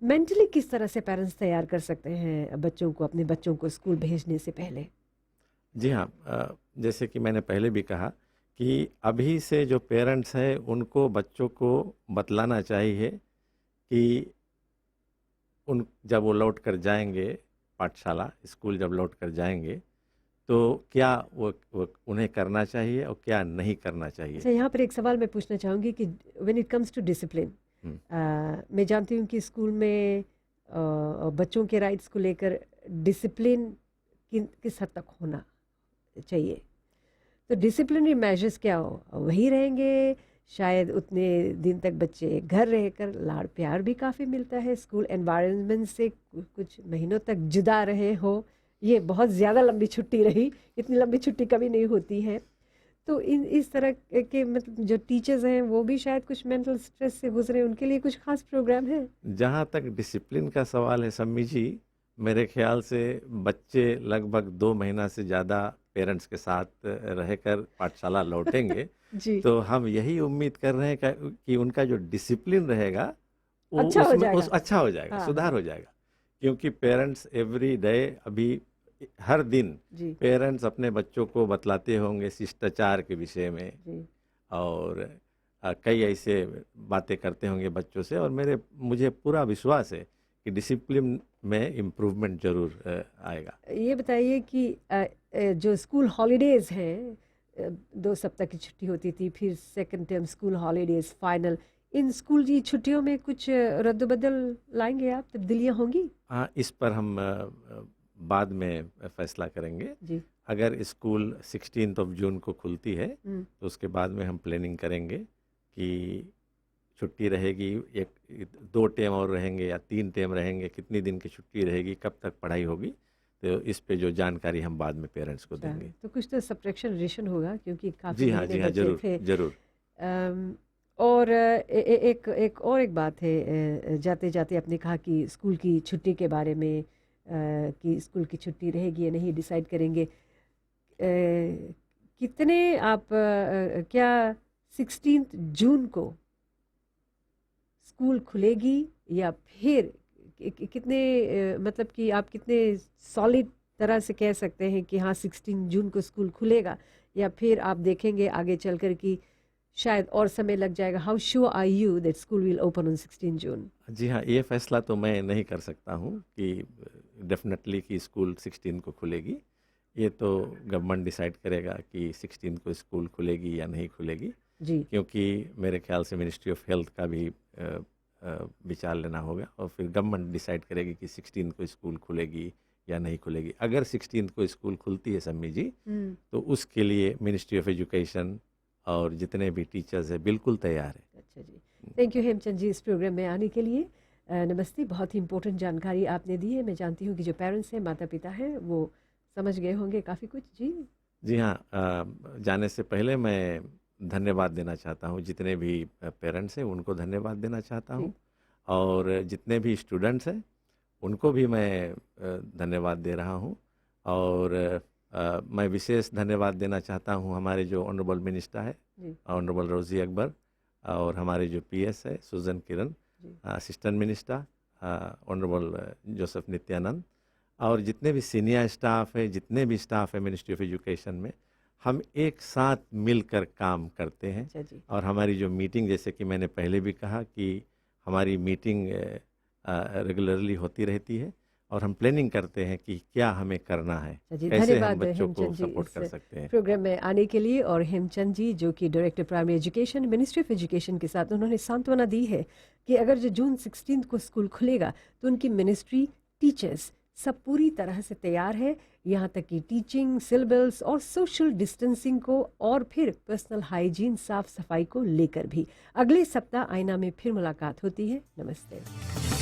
Speaker 1: मेंटली किस तरह से पेरेंट्स तैयार कर सकते हैं बच्चों को, अपने बच्चों को स्कूल भेजने से पहले?
Speaker 2: जी हाँ, जैसे कि मैंने पहले भी कहा कि अभी से जो पेरेंट्स हैं उनको बच्चों को बतलाना चाहिए कि जब वो लौट कर जाएंगे पाठशाला, स्कूल जब लौट कर जाएंगे, तो क्या वो उन्हें करना चाहिए और क्या नहीं करना चाहिए।
Speaker 1: अच्छा, यहाँ पर एक सवाल मैं पूछना चाहूँगी कि when it comes to discipline, मैं जानती हूँ कि स्कूल में बच्चों के राइट्स को लेकर डिसिप्लिन किस हद तक होना चाहिए, तो डिसिप्लिनरी मेजर्स क्या हो वही रहेंगे? शायद उतने दिन तक बच्चे घर रहकर लाड़ प्यार भी काफ़ी मिलता है, स्कूल एनवायरनमेंट से कुछ महीनों तक जुदा रहे हो, ये बहुत ज़्यादा लंबी छुट्टी रही, इतनी लंबी छुट्टी कभी नहीं होती है। तो इस तरह के मतलब जो टीचर्स हैं वो भी शायद कुछ मेंटल स्ट्रेस से गुजरे, उनके लिए कुछ खास प्रोग्राम है?
Speaker 2: जहाँ तक डिसिप्लिन का सवाल है सम्मी जी, मेरे ख्याल से बच्चे लगभग 2 महीना से ज़्यादा पेरेंट्स के साथ रहकर पाठशाला लौटेंगे
Speaker 1: जी
Speaker 2: तो हम यही उम्मीद कर रहे हैं कि उनका जो डिसिप्लिन रहेगा वो
Speaker 1: अच्छा हो जाएगा।
Speaker 2: अच्छा हो जाएगा,
Speaker 1: हाँ,
Speaker 2: सुधार हो जाएगा। क्योंकि पेरेंट्स एवरी डे, अभी हर दिन
Speaker 1: जी
Speaker 2: पेरेंट्स अपने बच्चों को बतलाते होंगे शिष्टाचार के विषय में,
Speaker 1: जी
Speaker 2: और कई ऐसे बातें करते होंगे बच्चों से, और मुझे पूरा विश्वास है कि डिसिप्लिन में इम्प्रूवमेंट जरूर आएगा।
Speaker 1: ये बताइए कि जो स्कूल हॉलीडेज हैं, 2 सप्ताह की छुट्टी होती थी, फिर second term school holidays, final, in school की छुट्टियों में कुछ रद्द-बदल लाएंगे आप, तब्दीलियां होंगी?
Speaker 2: हाँ, इस पर हम बाद में फैसला करेंगे।
Speaker 1: जी।
Speaker 2: अगर स्कूल 16 जून को खुलती है
Speaker 1: हम्म,
Speaker 2: तो उसके बाद में हम प्लानिंग करेंगे कि छुट्टी रहेगी, एक 2 टेम और रहेंगे या 3 टेम रहेंगे, कितनी दिन की छुट्टी रहेगी, कब तक पढ़ाई होगी, तो इस पे जो जानकारी हम बाद में पेरेंट्स को
Speaker 1: अच्छा,
Speaker 2: देंगे।
Speaker 1: तो कुछ तो सब्ट्रैक्शन एडिशन होगा क्योंकि काफी
Speaker 2: जी हाँ,
Speaker 1: महीने
Speaker 2: जी हाँ,
Speaker 1: बचे
Speaker 2: ज़रूर,
Speaker 1: थे।
Speaker 2: ज़रूर।
Speaker 1: और एक बात है, जाते जाते आपने कहा कि स्कूल की छुट्टी के बारे में, कि स्कूल की छुट्टी रहेगी या नहीं डिसाइड करेंगे। कितने आप क्या 16 जून को स्कूल खुलेगी या फिर कितने, मतलब कि आप कितने सॉलिड तरह से कह सकते हैं कि हाँ 16 जून को स्कूल खुलेगा, या फिर आप देखेंगे आगे चलकर कि शायद और समय लग जाएगा? How sure are you that school will open on 16 June?
Speaker 2: जी हाँ, ये फैसला तो मैं नहीं कर सकता हूँ कि डेफिनेटली कि स्कूल 16 को खुलेगी। ये तो गवर्नमेंट डिसाइड करेगा कि 16 को स्कूल खुलेगी या नहीं खुलेगी,
Speaker 1: जी।
Speaker 2: क्योंकि मेरे ख्याल से मिनिस्ट्री ऑफ हेल्थ का भी विचार लेना होगा और फिर गवर्नमेंट डिसाइड करेगी कि 16 को स्कूल खुलेगी या नहीं खुलेगी। अगर 16 को स्कूल खुलती है सम्मी जी, तो उसके लिए मिनिस्ट्री ऑफ एजुकेशन और जितने भी टीचर्स हैं बिल्कुल तैयार है।
Speaker 1: अच्छा जी, थैंक यू हेमचंद जी इस प्रोग्राम में आने के लिए। नमस्ते, बहुत ही इम्पोर्टेंट जानकारी आपने दी है। मैं जानती हूँ कि जो पेरेंट्स हैं, माता पिता हैं, वो समझ गए होंगे काफ़ी कुछ। जी
Speaker 2: जी हाँ, जाने से पहले मैं धन्यवाद देना चाहता हूँ, जितने भी पेरेंट्स हैं उनको धन्यवाद देना चाहता
Speaker 1: जी।
Speaker 2: हूँ, और जितने भी स्टूडेंट्स हैं उनको भी मैं धन्यवाद दे रहा हूँ। और मैं विशेष धन्यवाद देना चाहता हूँ हमारे जो ऑनरेबल मिनिस्टर है,
Speaker 1: जी
Speaker 2: ऑनरेबल रोजी अकबर, और हमारे जो पीएस है Sujan Kiran,
Speaker 1: ji
Speaker 2: assistant minister honourable Joseph Nityanand, और जितने भी सीनियर स्टाफ है, जितने भी स्टाफ है मिनिस्ट्री ऑफ एजुकेशन में, हम एक साथ मिलकर काम करते हैं।
Speaker 1: अच्छा जी।
Speaker 2: और हमारी जो मीटिंग, जैसे कि मैंने पहले भी कहा कि हमारी मीटिंग रेगुलरली होती रहती है और हम प्लानिंग करते हैं कि क्या हमें करना है,
Speaker 1: अच्छा जी,
Speaker 2: कैसे हम
Speaker 1: धन्यवाद
Speaker 2: बच्चों को
Speaker 1: हेमचंद जी
Speaker 2: सपोर्ट
Speaker 1: इस
Speaker 2: कर सकते हैं।
Speaker 1: प्रोग्राम में आने के लिए। और हेमचंद जी जो कि director primary education, ministry of education के साथ, उन्होंने सांत्वना दी है कि अगर जो जून 16 को स्कूल खुलेगा तो उनकी मिनिस्ट्री, टीचर्स सब पूरी तरह से तैयार है, यहाँ तक कि टीचिंग, सिलेबस और सोशल डिस्टेंसिंग को, और फिर पर्सनल हाइजीन, साफ सफाई को लेकर भी। अगले सप्ताह आईना में फिर मुलाकात होती है। नमस्ते।